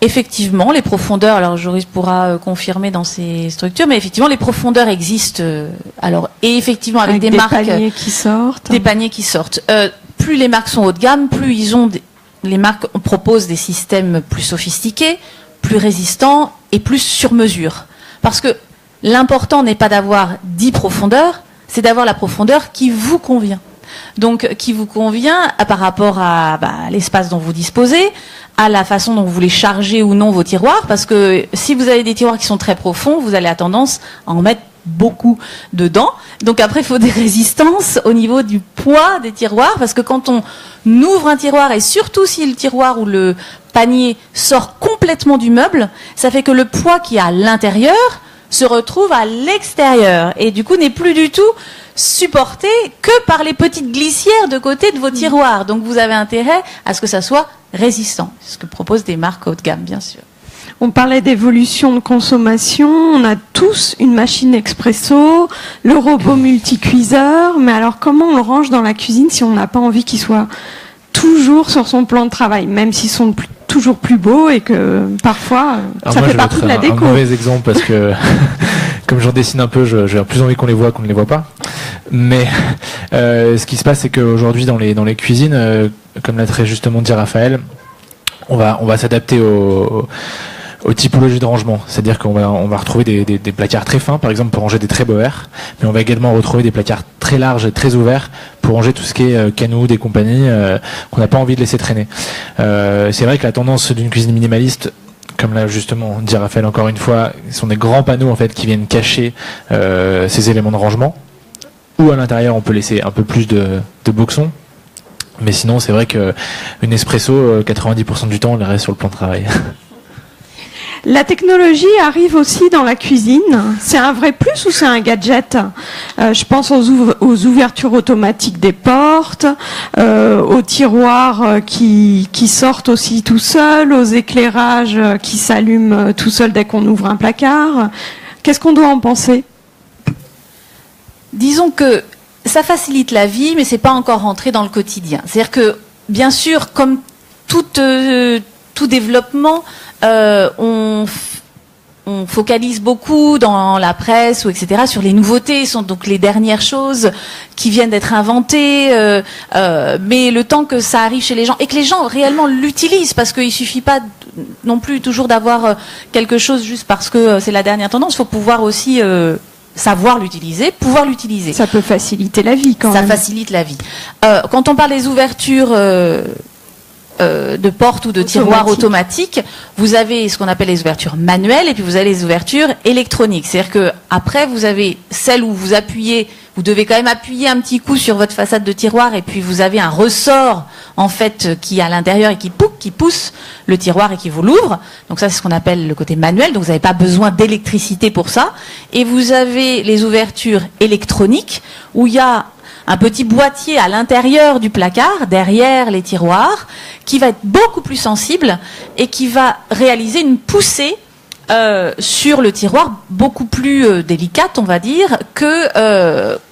Effectivement, les profondeurs, alors Joris pourra confirmer dans ces structures, mais effectivement, les profondeurs existent. Et effectivement, avec des marques, paniers qui sortent. Des paniers qui sortent. Plus les marques sont haut de gamme, plus les marques proposent des systèmes plus sophistiqués, plus résistants et plus sur mesure. Parce que l'important n'est pas d'avoir 10 profondeurs, c'est d'avoir la profondeur qui vous convient. Donc, qui vous convient par rapport à l'espace dont vous disposez, à la façon dont vous voulez charger ou non vos tiroirs, parce que si vous avez des tiroirs qui sont très profonds, vous allez avoir tendance à en mettre beaucoup dedans. Donc après, il faut des résistances au niveau du poids des tiroirs, parce que quand on ouvre un tiroir, et surtout si le tiroir ou le panier sort complètement du meuble, ça fait que le poids qui est à l'intérieur se retrouve à l'extérieur, et du coup n'est plus du tout supporté que par les petites glissières de côté de vos tiroirs. Donc vous avez intérêt à ce que ça soit résistant. C'est ce que proposent des marques haut de gamme, bien sûr. On parlait d'évolution de consommation, on a tous une machine expresso, le robot multicuiseur, mais alors comment on le range dans la cuisine si on n'a pas envie qu'il soit toujours sur son plan de travail, même s'ils sont toujours plus beaux et que parfois alors ça moi, fait partie de la déco. Un mauvais exemple parce que comme j'en dessine un peu, j'ai plus envie qu'on les voit qu'on ne les voit pas. Mais ce qui se passe, c'est qu'aujourd'hui dans les cuisines, comme l'a très justement dit Raphaël, on va s'adapter aux typologies de rangement. C'est-à-dire qu'on va retrouver des placards très fins, par exemple, pour ranger des très boers, mais on va également retrouver des placards très larges et très ouverts pour ranger tout ce qui est canaux, des compagnies qu'on n'a pas envie de laisser traîner. C'est vrai que la tendance d'une cuisine minimaliste, comme l'a justement dit Raphaël encore une fois, sont des grands panneaux en fait qui viennent cacher ces éléments de rangement. Ou à l'intérieur, on peut laisser un peu plus de boxons. Mais sinon, c'est vrai qu'une espresso, 90% du temps, on les reste sur le plan de travail. La technologie arrive aussi dans la cuisine. C'est un vrai plus ou c'est un gadget? Je pense aux ouvertures automatiques des portes, aux tiroirs qui sortent aussi tout seuls, aux éclairages qui s'allument tout seuls dès qu'on ouvre un placard. Qu'est-ce qu'on doit en penser? Disons que ça facilite la vie, mais c'est pas encore rentré dans le quotidien. C'est-à-dire que, bien sûr, comme tout développement, on focalise beaucoup dans la presse ou etc. sur les nouveautés, sont donc les dernières choses qui viennent d'être inventées, mais le temps que ça arrive chez les gens et que les gens réellement l'utilisent, parce qu'il suffit pas non plus toujours d'avoir quelque chose juste parce que c'est la dernière tendance. Il faut pouvoir aussi savoir l'utiliser, pouvoir l'utiliser. Ça peut faciliter la vie quand même. Ça facilite la vie. Quand on parle des ouvertures de portes ou de tiroirs automatiques, vous avez ce qu'on appelle les ouvertures manuelles et puis vous avez les ouvertures électroniques. C'est-à-dire que après vous avez celle où vous appuyez, vous devez quand même appuyer un petit coup sur votre façade de tiroir et puis vous avez un ressort en fait qui est à l'intérieur et qui pousse le tiroir et qui vous l'ouvre. Donc ça c'est ce qu'on appelle le côté manuel. Donc vous n'avez pas besoin d'électricité pour ça. Et vous avez les ouvertures électroniques où il y a un petit boîtier à l'intérieur du placard, derrière les tiroirs, qui va être beaucoup plus sensible et qui va réaliser une poussée sur le tiroir beaucoup plus délicate, on va dire, que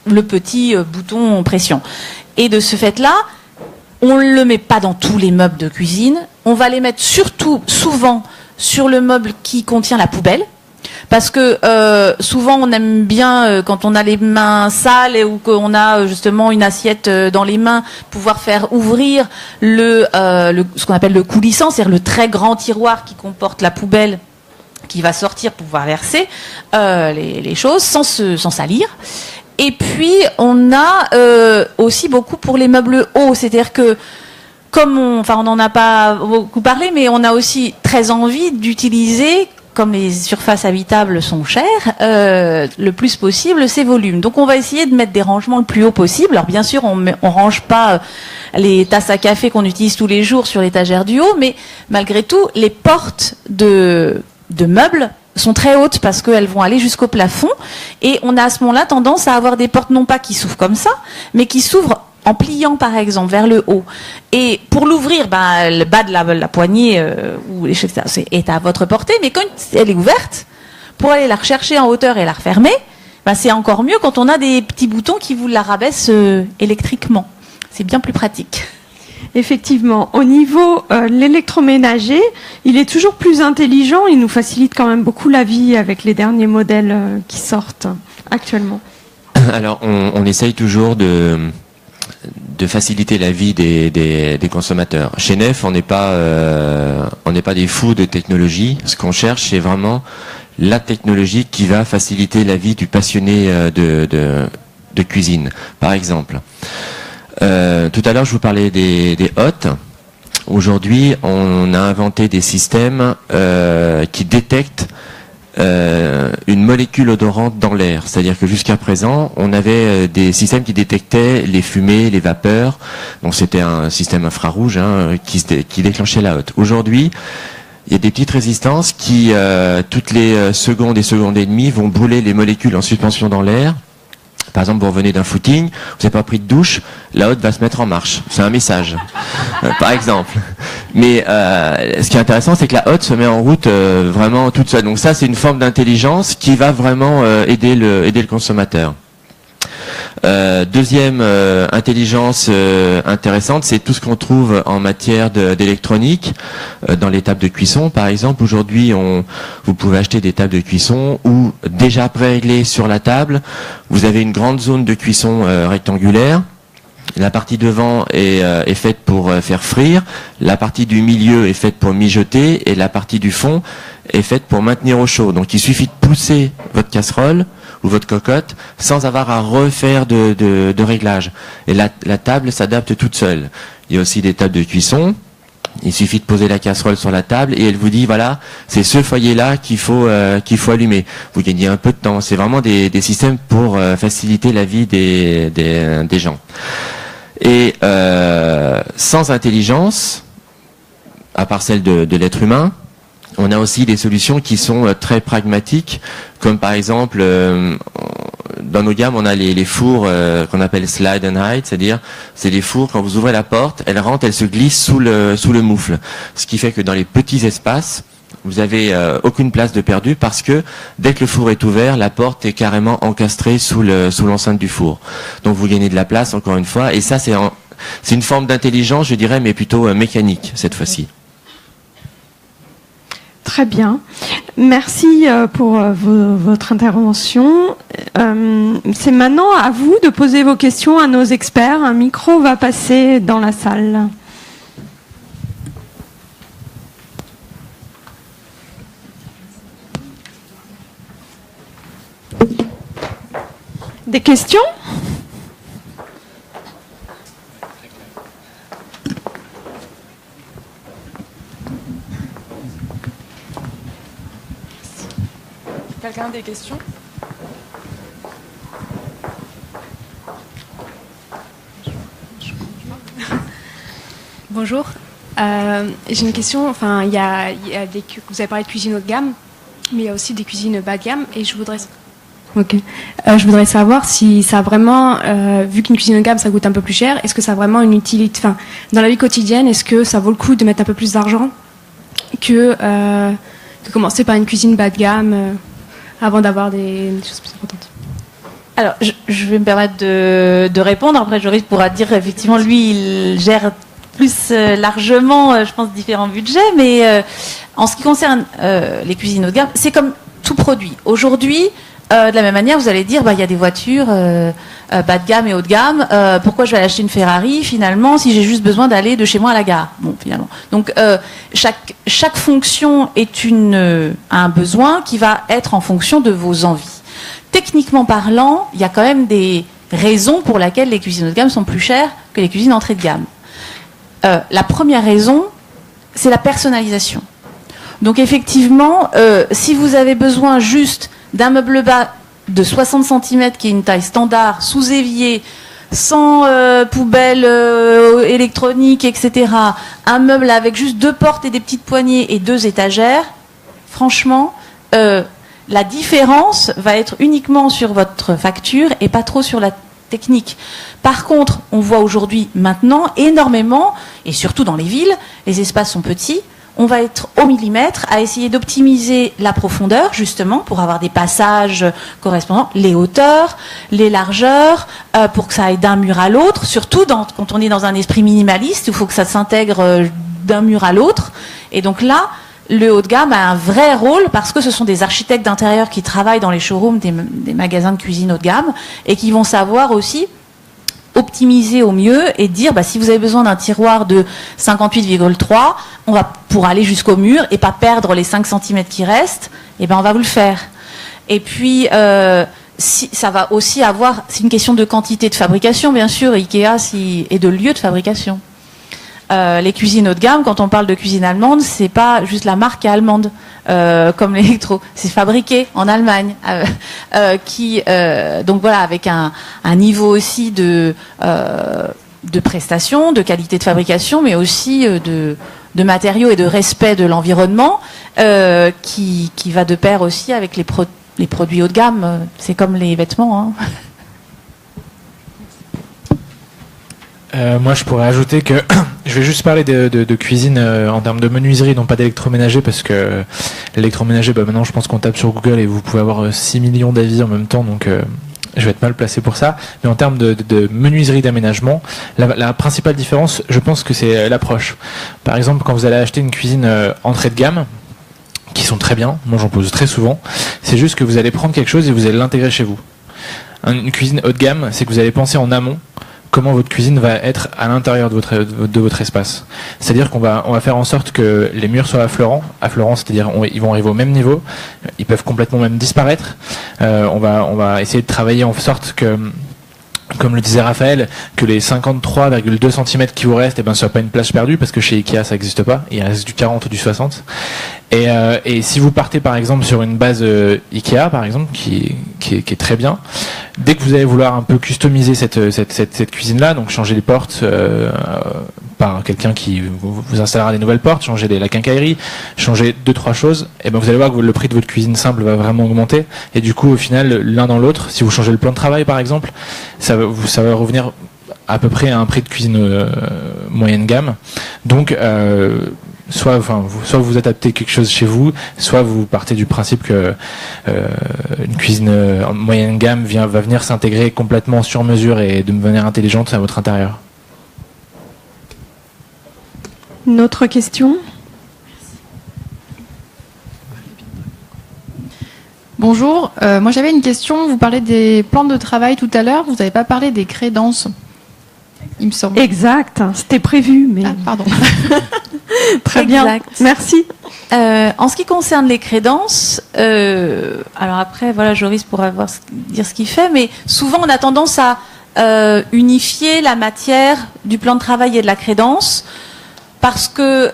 le petit bouton pression. Et de ce fait-là, on ne le met pas dans tous les meubles de cuisine. On va les mettre surtout, souvent, sur le meuble qui contient la poubelle. Parce que souvent on aime bien quand on a les mains sales ou qu'on a justement une assiette dans les mains, pouvoir faire ouvrir ce qu'on appelle le coulissant, c'est-à-dire le très grand tiroir qui comporte la poubelle qui va sortir pour pouvoir verser les choses sans salir. Et puis on a aussi beaucoup pour les meubles hauts, c'est-à-dire que comme on n'en a pas beaucoup parlé, mais on a aussi très envie d'utiliser, comme les surfaces habitables sont chères, le plus possible ces volumes. Donc on va essayer de mettre des rangements le plus haut possible. Alors bien sûr, on range pas les tasses à café qu'on utilise tous les jours sur l'étagère du haut, mais malgré tout, les portes de meubles sont très hautes parce qu'elles vont aller jusqu'au plafond. Et on a à ce moment-là tendance à avoir des portes non pas qui s'ouvrent comme ça, mais qui s'ouvrent en pliant par exemple vers le haut. Et pour l'ouvrir, le bas de la poignée ou les choses, est à votre portée, mais quand elle est ouverte, pour aller la rechercher en hauteur et la refermer, c'est encore mieux quand on a des petits boutons qui vous la rabaissent électriquement. C'est bien plus pratique. Effectivement, au niveau de l'électroménager, il est toujours plus intelligent, il nous facilite quand même beaucoup la vie avec les derniers modèles qui sortent actuellement. Alors on essaye toujours de faciliter la vie des consommateurs. Chez Nef, on n'est pas des fous de technologie. Ce qu'on cherche, c'est vraiment la technologie qui va faciliter la vie du passionné de cuisine. Par exemple, tout à l'heure, je vous parlais des hôtes. Aujourd'hui, on a inventé des systèmes qui détectent une molécule odorante dans l'air. C'est-à-dire que jusqu'à présent, on avait des systèmes qui détectaient les fumées, les vapeurs. Donc c'était un système infrarouge qui déclenchait la hotte. Aujourd'hui, il y a des petites résistances qui, toutes les secondes et demie, vont brûler les molécules en suspension dans l'air. Par exemple, vous revenez d'un footing, vous n'avez pas pris de douche, la hotte va se mettre en marche. C'est un message, par exemple. Mais ce qui est intéressant, c'est que la hotte se met en route vraiment toute seule. Donc ça, c'est une forme d'intelligence qui va vraiment aider le consommateur. Deuxième intelligence intéressante, c'est tout ce qu'on trouve en matière d'électronique dans les tables de cuisson. Par exemple, aujourd'hui, vous pouvez acheter des tables de cuisson où déjà pré-réglées sur la table, vous avez une grande zone de cuisson rectangulaire La partie devant est faite pour faire frire, la partie du milieu est faite pour mijoter et la partie du fond est faite pour maintenir au chaud. Donc il suffit de pousser votre casserole ou votre cocotte sans avoir à refaire de réglage. Et la table s'adapte toute seule. Il y a aussi des tables de cuisson. Il suffit de poser la casserole sur la table et elle vous dit voilà, c'est ce foyer-là qu'il faut allumer. Vous gagnez un peu de temps. C'est vraiment des systèmes pour faciliter la vie des gens. Et sans intelligence, à part celle de l'être humain, on a aussi des solutions qui sont très pragmatiques, comme par exemple, dans nos gammes, on a les fours qu'on appelle slide and hide, c'est-à-dire c'est des fours, quand vous ouvrez la porte, elle rentre, elle se glisse sous le moufle. Ce qui fait que dans les petits espaces, vous avez aucune place de perdu parce que dès que le four est ouvert, la porte est carrément encastrée sous l'enceinte du four. Donc vous gagnez de la place encore une fois, et ça c'est une forme d'intelligence, je dirais, mais plutôt mécanique cette fois-ci. Très bien. Merci pour votre intervention. C'est maintenant à vous de poser vos questions à nos experts. Un micro va passer dans la salle. Des questions ? Quelqu'un a des questions ? Bonjour. J'ai une question. Enfin, il y a vous avez parlé de cuisine haut de gamme, mais il y a aussi des cuisines bas de gamme, et je voudrais savoir si ça a vraiment, vu qu'une cuisine haut de gamme ça coûte un peu plus cher, est-ce que ça a vraiment une utilité, enfin, dans la vie quotidienne, est-ce que ça vaut le coup de mettre un peu plus d'argent que commencer par une cuisine bas de gamme avant d'avoir des choses plus importantes? Alors, je vais me permettre de répondre. Après, Joris pourra dire, effectivement, lui, il gère plus largement, je pense, différents budgets. Mais en ce qui concerne les cuisines haut de gamme, c'est comme tout produit. Aujourd'hui, de la même manière, vous allez dire, il y a des voitures bas de gamme et haut de gamme. Pourquoi je vais aller acheter une Ferrari, finalement, si j'ai juste besoin d'aller de chez moi à la gare? Bon, finalement. Donc, chaque fonction a un besoin qui va être en fonction de vos envies. Techniquement parlant, il y a quand même des raisons pour lesquelles les cuisines haut de gamme sont plus chères que les cuisines entrée de gamme. La première raison, c'est la personnalisation. Donc effectivement, si vous avez besoin juste d'un meuble bas de 60 cm qui est une taille standard, sous évier, sans poubelle électronique, etc., un meuble avec juste 2 portes et des petites poignées et 2 étagères, franchement, la différence va être uniquement sur votre facture et pas trop sur la technique. Par contre, on voit aujourd'hui, maintenant, énormément, et surtout dans les villes, les espaces sont petits, on va être au millimètre à essayer d'optimiser la profondeur, justement, pour avoir des passages correspondants, les hauteurs, les largeurs, pour que ça aille d'un mur à l'autre, surtout quand on est dans un esprit minimaliste, il faut que ça s'intègre d'un mur à l'autre. Et donc là, le haut de gamme a un vrai rôle parce que ce sont des architectes d'intérieur qui travaillent dans les showrooms des magasins de cuisine haut de gamme et qui vont savoir aussi optimiser au mieux et dire si vous avez besoin d'un tiroir de 58,3, on va pour aller jusqu'au mur et pas perdre les 5 cm qui restent, on va vous le faire. Et puis ça va aussi avoir, c'est une question de quantité de fabrication bien sûr, Ikea et de lieu de fabrication. Les cuisines haut de gamme, quand on parle de cuisine allemande, c'est pas juste la marque est allemande, comme l'électro. C'est fabriqué en Allemagne, donc voilà, avec un niveau aussi de prestations, de qualité de fabrication, mais aussi de matériaux et de respect de l'environnement, qui va de pair aussi avec les produits haut de gamme. C'est comme les vêtements, hein. Moi, je pourrais ajouter que je vais juste parler de cuisine en termes de menuiserie, non pas d'électroménager, parce que l'électroménager, maintenant, je pense qu'on tape sur Google et vous pouvez avoir 6 millions d'avis en même temps, donc je vais être mal placé pour ça. Mais en termes de menuiserie d'aménagement, la principale différence, je pense que c'est l'approche. Par exemple, quand vous allez acheter une cuisine entrée de gamme, qui sont très bien, moi j'en pose très souvent, c'est juste que vous allez prendre quelque chose et vous allez l'intégrer chez vous. Une cuisine haut de gamme, c'est que vous allez penser en amont comment votre cuisine va être à l'intérieur de votre espace. C'est-à-dire qu'on va faire en sorte que les murs soient affleurants, c'est-à-dire ils vont arriver au même niveau, ils peuvent complètement même disparaître. On va essayer de travailler en sorte que, comme le disait Raphaël, que les 53,2 cm qui vous restent, ne soient pas une plage perdue, parce que chez Ikea ça n'existe pas, il reste du 40 ou du 60. Et si vous partez par exemple sur une base Ikea par exemple, qui est très bien, dès que vous allez vouloir un peu customiser cette cuisine-là, donc changer les portes par quelqu'un qui vous installera des nouvelles portes, changer la quincaillerie, changer 2-3 choses, et vous allez voir que le prix de votre cuisine simple va vraiment augmenter. Et du coup, au final, l'un dans l'autre, si vous changez le plan de travail par exemple, ça va revenir à peu près à un prix de cuisine moyenne gamme. Donc, soit vous adaptez quelque chose chez vous, soit vous partez du principe que une cuisine moyenne gamme va venir s'intégrer complètement sur mesure et de manière intelligente à votre intérieur. Une autre question ? Bonjour, moi j'avais une question. Vous parlez des plans de travail tout à l'heure, vous n'avez pas parlé des crédences, il me semble. Exact, c'était prévu, mais... Ah, pardon. Très bien, merci. En ce qui concerne les crédences, alors après, voilà, Joris pourra dire ce qu'il fait, mais souvent on a tendance à unifier la matière du plan de travail et de la crédence, parce que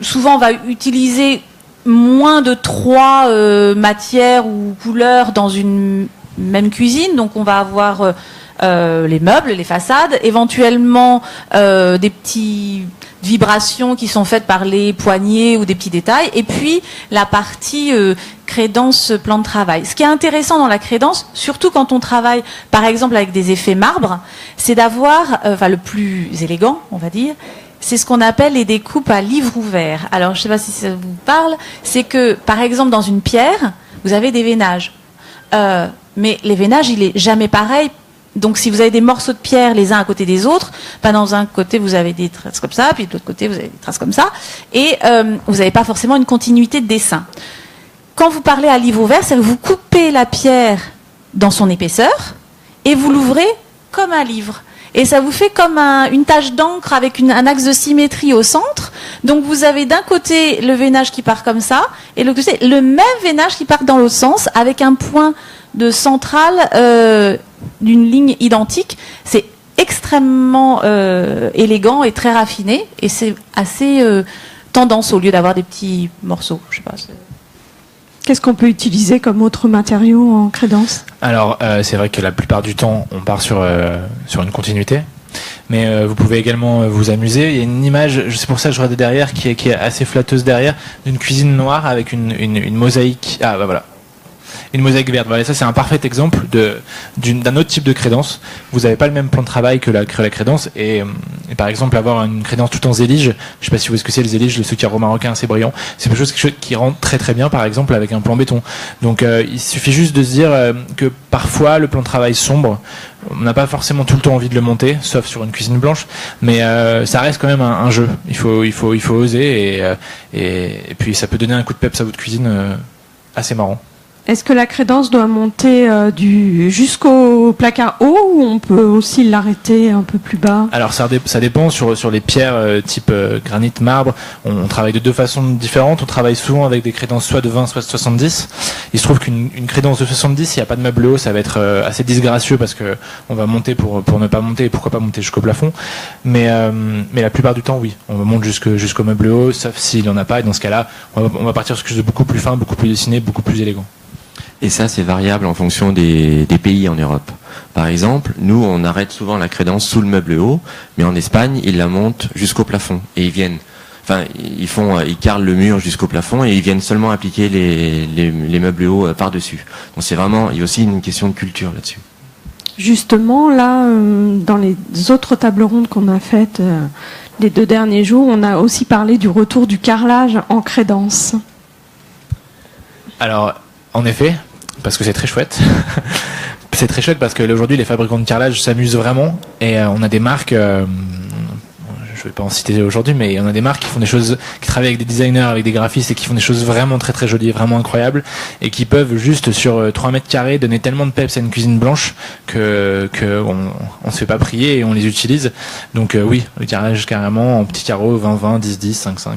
souvent on va utiliser moins de 3 matières ou couleurs dans une même cuisine, donc on va avoir les meubles, les façades, éventuellement des petites vibrations qui sont faites par les poignées ou des petits détails, et puis la partie crédence plan de travail. Ce qui est intéressant dans la crédence, surtout quand on travaille par exemple avec des effets marbre, c'est d'avoir, le plus élégant on va dire, c'est ce qu'on appelle les découpes à livre ouvert. Alors, je ne sais pas si ça vous parle, c'est que, par exemple, dans une pierre, vous avez des veinages. Mais les veinages, il n'est jamais pareil. Donc, si vous avez des morceaux de pierre les uns à côté des autres, dans un côté, vous avez des traces comme ça, puis de l'autre côté, vous avez des traces comme ça. Et vous n'avez pas forcément une continuité de dessin. Quand vous parlez à livre ouvert, c'est que vous coupez la pierre dans son épaisseur et vous l'ouvrez comme un livre. Et ça vous fait comme une tache d'encre avec un axe de symétrie au centre. Donc vous avez d'un côté le veinage qui part comme ça, et de l'autre côté le même veinage qui part dans l'autre sens, avec un point de centrale d'une ligne identique. C'est extrêmement élégant et très raffiné, et c'est assez tendance au lieu d'avoir des petits morceaux. Je sais pas. Qu'est-ce qu'on peut utiliser comme autre matériau en crédence ? Alors, c'est vrai que la plupart du temps, on part sur une continuité. Mais vous pouvez également vous amuser. Il y a une image, c'est pour ça que je regardais derrière, qui est assez flatteuse derrière, d'une cuisine noire avec une mosaïque. Ah, voilà. Une mosaïque verte. Voilà, ça c'est un parfait exemple d'un autre type de crédence. Vous n'avez pas le même plan de travail que la crédence, et par exemple avoir une crédence tout en zélige, je ne sais pas si vous voyez ce que c'est le zélige, le soutien marocain assez brillant, c'est quelque chose qui rentre très très bien par exemple avec un plan béton. Donc il suffit juste de se dire que parfois le plan de travail sombre, on n'a pas forcément tout le temps envie de le monter, sauf sur une cuisine blanche, mais ça reste quand même un jeu. Il faut oser, et puis ça peut donner un coup de peps à votre cuisine assez marrant. Est-ce que la crédence doit monter jusqu'au placard haut, ou on peut aussi l'arrêter un peu plus bas ? Alors ça dépend sur les pierres type granit, marbre. On travaille de 2 façons différentes. On travaille souvent avec des crédences soit de 20, soit de 70. Il se trouve qu'une crédence de 70, il n'y a pas de meuble haut, ça va être assez disgracieux parce que on va monter pour ne pas monter, et pourquoi pas monter jusqu'au plafond. Mais la plupart du temps, oui, on monte jusqu'au meuble haut, sauf s'il n'y en a pas. Et dans ce cas-là, on va partir sur quelque chose de beaucoup plus fin, beaucoup plus dessiné, beaucoup plus élégant. Et ça, c'est variable en fonction des pays en Europe. Par exemple, nous, on arrête souvent la crédence sous le meuble haut, mais en Espagne, ils la montent jusqu'au plafond. Et ils carrelent le mur jusqu'au plafond, et ils viennent seulement appliquer les meubles hauts par-dessus. Donc c'est vraiment, il y a aussi une question de culture là-dessus. Justement, là, dans les autres tables rondes qu'on a faites les 2 derniers jours, on a aussi parlé du retour du carrelage en crédence. Alors, en effet, parce que c'est très chouette. C'est très chouette parce que aujourd'hui les fabricants de carrelage s'amusent vraiment, et on a des marques, je je vais pas en citer aujourd'hui, mais il y en a des marques qui font des choses, qui travaillent avec des designers, avec des graphistes et qui font des choses vraiment très très jolies, vraiment incroyables, et qui peuvent juste sur 3 mètres carrés donner tellement de peps à une cuisine blanche que on se fait pas prier et on les utilise. Donc oui, le carrelage carrément en petits carreaux, 20-20, 10-10, 5-5.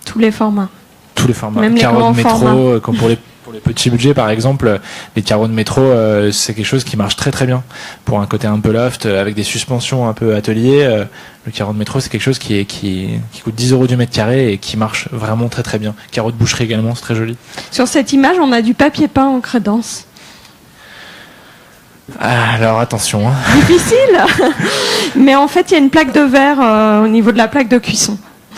Tous les formats. Tous les formats. Même les carreaux grands de métro, formats. comme pour les petits budgets par exemple, les carreaux de métro, c'est quelque chose qui marche très très bien. Pour un côté un peu loft, avec des suspensions un peu atelier, le carreau de métro c'est quelque chose qui coûte 10 € du mètre carré et qui marche vraiment très très bien. Carreau de boucherie également, c'est très joli. Sur cette image, on a du papier peint en crédence. Alors attention. Hein. Difficile. Mais en fait, il y a une plaque de verre au niveau de la plaque de cuisson.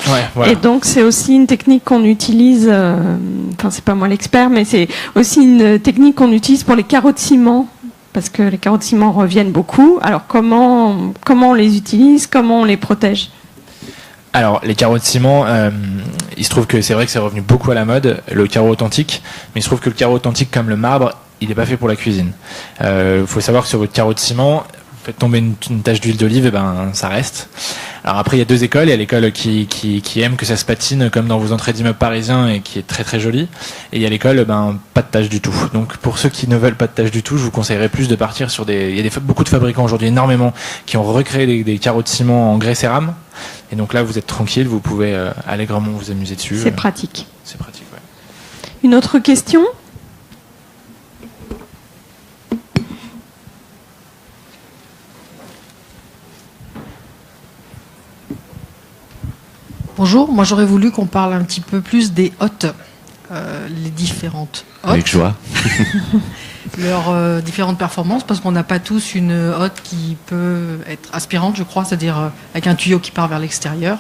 Ouais, voilà. Et donc c'est aussi une technique qu'on utilise, enfin c'est pas moi l'expert, mais c'est aussi une technique qu'on utilise pour les carreaux de ciment, parce que les carreaux de ciment reviennent beaucoup. Alors comment on les utilise, comment on les protège? Alors les carreaux de ciment, il se trouve que c'est vrai que c'est revenu beaucoup à la mode, le carreau authentique, mais il se trouve que le carreau authentique comme le marbre, il n'est pas fait pour la cuisine. Faut savoir que sur votre carreau de ciment, vous faites tomber une tache d'huile d'olive, et ben ça reste. Alors après il y a deux écoles, il y a l'école qui aime que ça se patine comme dans vos entrées d'immeubles parisiens et qui est très très jolie, et il y a l'école pas de tache du tout. Donc pour ceux qui ne veulent pas de tache du tout, je vous conseillerais plus de partir sur il y a beaucoup de fabricants aujourd'hui, énormément, qui ont recréé des carreaux de ciment en grès cérame, et donc là vous êtes tranquille, vous pouvez allègrement vous amuser dessus. C'est pratique. C'est pratique, ouais. Une autre question? Bonjour, moi j'aurais voulu qu'on parle un petit peu plus des hottes, les différentes hottes. Avec joie. Leurs différentes performances, parce qu'on n'a pas tous une hotte qui peut être aspirante, je crois, c'est-à-dire avec un tuyau qui part vers l'extérieur.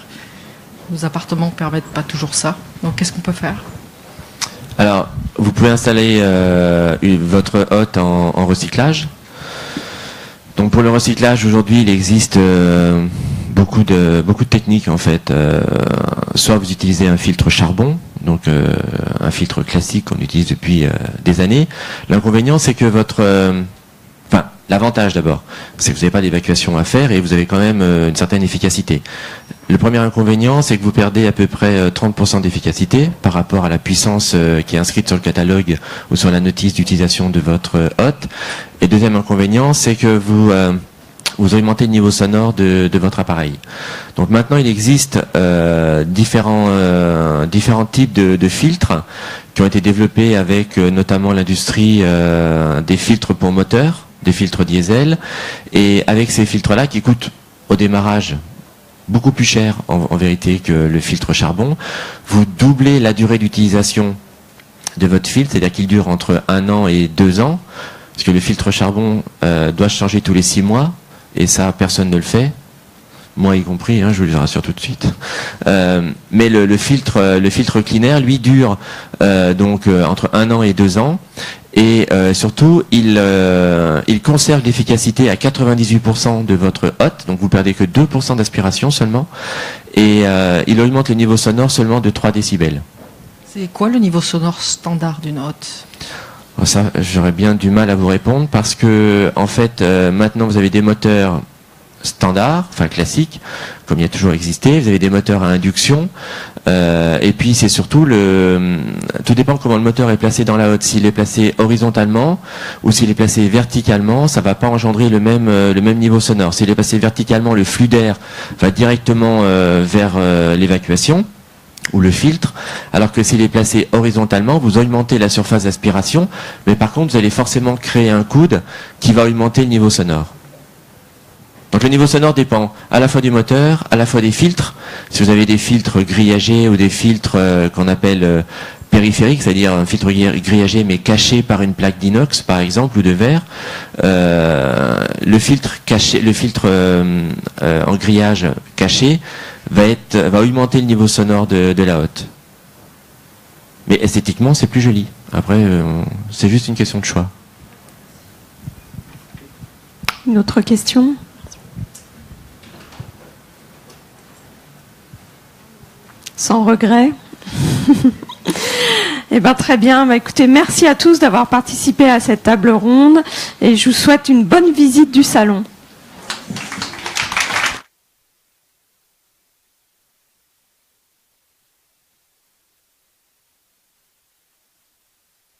Nos appartements ne permettent pas toujours ça. Donc qu'est-ce qu'on peut faire? Alors, vous pouvez installer votre hotte en recyclage. Donc pour le recyclage, aujourd'hui, il existe beaucoup de techniques en fait. Soit vous utilisez un filtre charbon, donc un filtre classique qu'on utilise depuis des années. L'inconvénient, c'est que l'avantage d'abord, c'est que vous n'avez pas d'évacuation à faire et vous avez quand même une certaine efficacité. Le premier inconvénient, c'est que vous perdez à peu près 30% d'efficacité par rapport à la puissance qui est inscrite sur le catalogue ou sur la notice d'utilisation de votre hotte. Et deuxième inconvénient, c'est que vous augmentez le niveau sonore de votre appareil. Donc maintenant, il existe différents types de filtres qui ont été développés avec notamment l'industrie des filtres pour moteurs, des filtres diesel, et avec ces filtres-là qui coûtent au démarrage beaucoup plus cher en vérité que le filtre charbon, vous doublez la durée d'utilisation de votre filtre, c'est-à-dire qu'il dure entre 1 an et 2 ans, parce que le filtre charbon doit changer tous les 6 mois, et ça, personne ne le fait, moi y compris, je vous le rassure tout de suite. Mais le filtre Clean Air, lui, dure entre 1 an et 2 ans, et surtout, il conserve l'efficacité à 98% de votre hotte, donc vous perdez que 2% d'aspiration seulement, et il augmente le niveau sonore seulement de 3 décibels. C'est quoi le niveau sonore standard d'une hotte? Ça, j'aurais bien du mal à vous répondre parce que, en fait, maintenant vous avez des moteurs standards, enfin classiques, comme il y a toujours existé. Vous avez des moteurs à induction, et puis c'est surtout tout dépend comment le moteur est placé dans la hotte. S'il est placé horizontalement ou s'il est placé verticalement, ça va pas engendrer le même niveau sonore. S'il est placé verticalement, le flux d'air va directement vers l'évacuation ou le filtre, alors que s'il est placé horizontalement, vous augmentez la surface d'aspiration, mais par contre, vous allez forcément créer un coude qui va augmenter le niveau sonore. Donc le niveau sonore dépend à la fois du moteur, à la fois des filtres. Si vous avez des filtres grillagés ou des filtres qu'on appelle périphériques, c'est-à-dire un filtre grillagé mais caché par une plaque d'inox par exemple ou de verre, le filtre en grillage caché va augmenter le niveau sonore de la hotte. Mais esthétiquement, c'est plus joli. Après, c'est juste une question de choix. Une autre question? Sans regret. Eh ben, très bien. Écoutez, merci à tous d'avoir participé à cette table ronde et je vous souhaite une bonne visite du salon.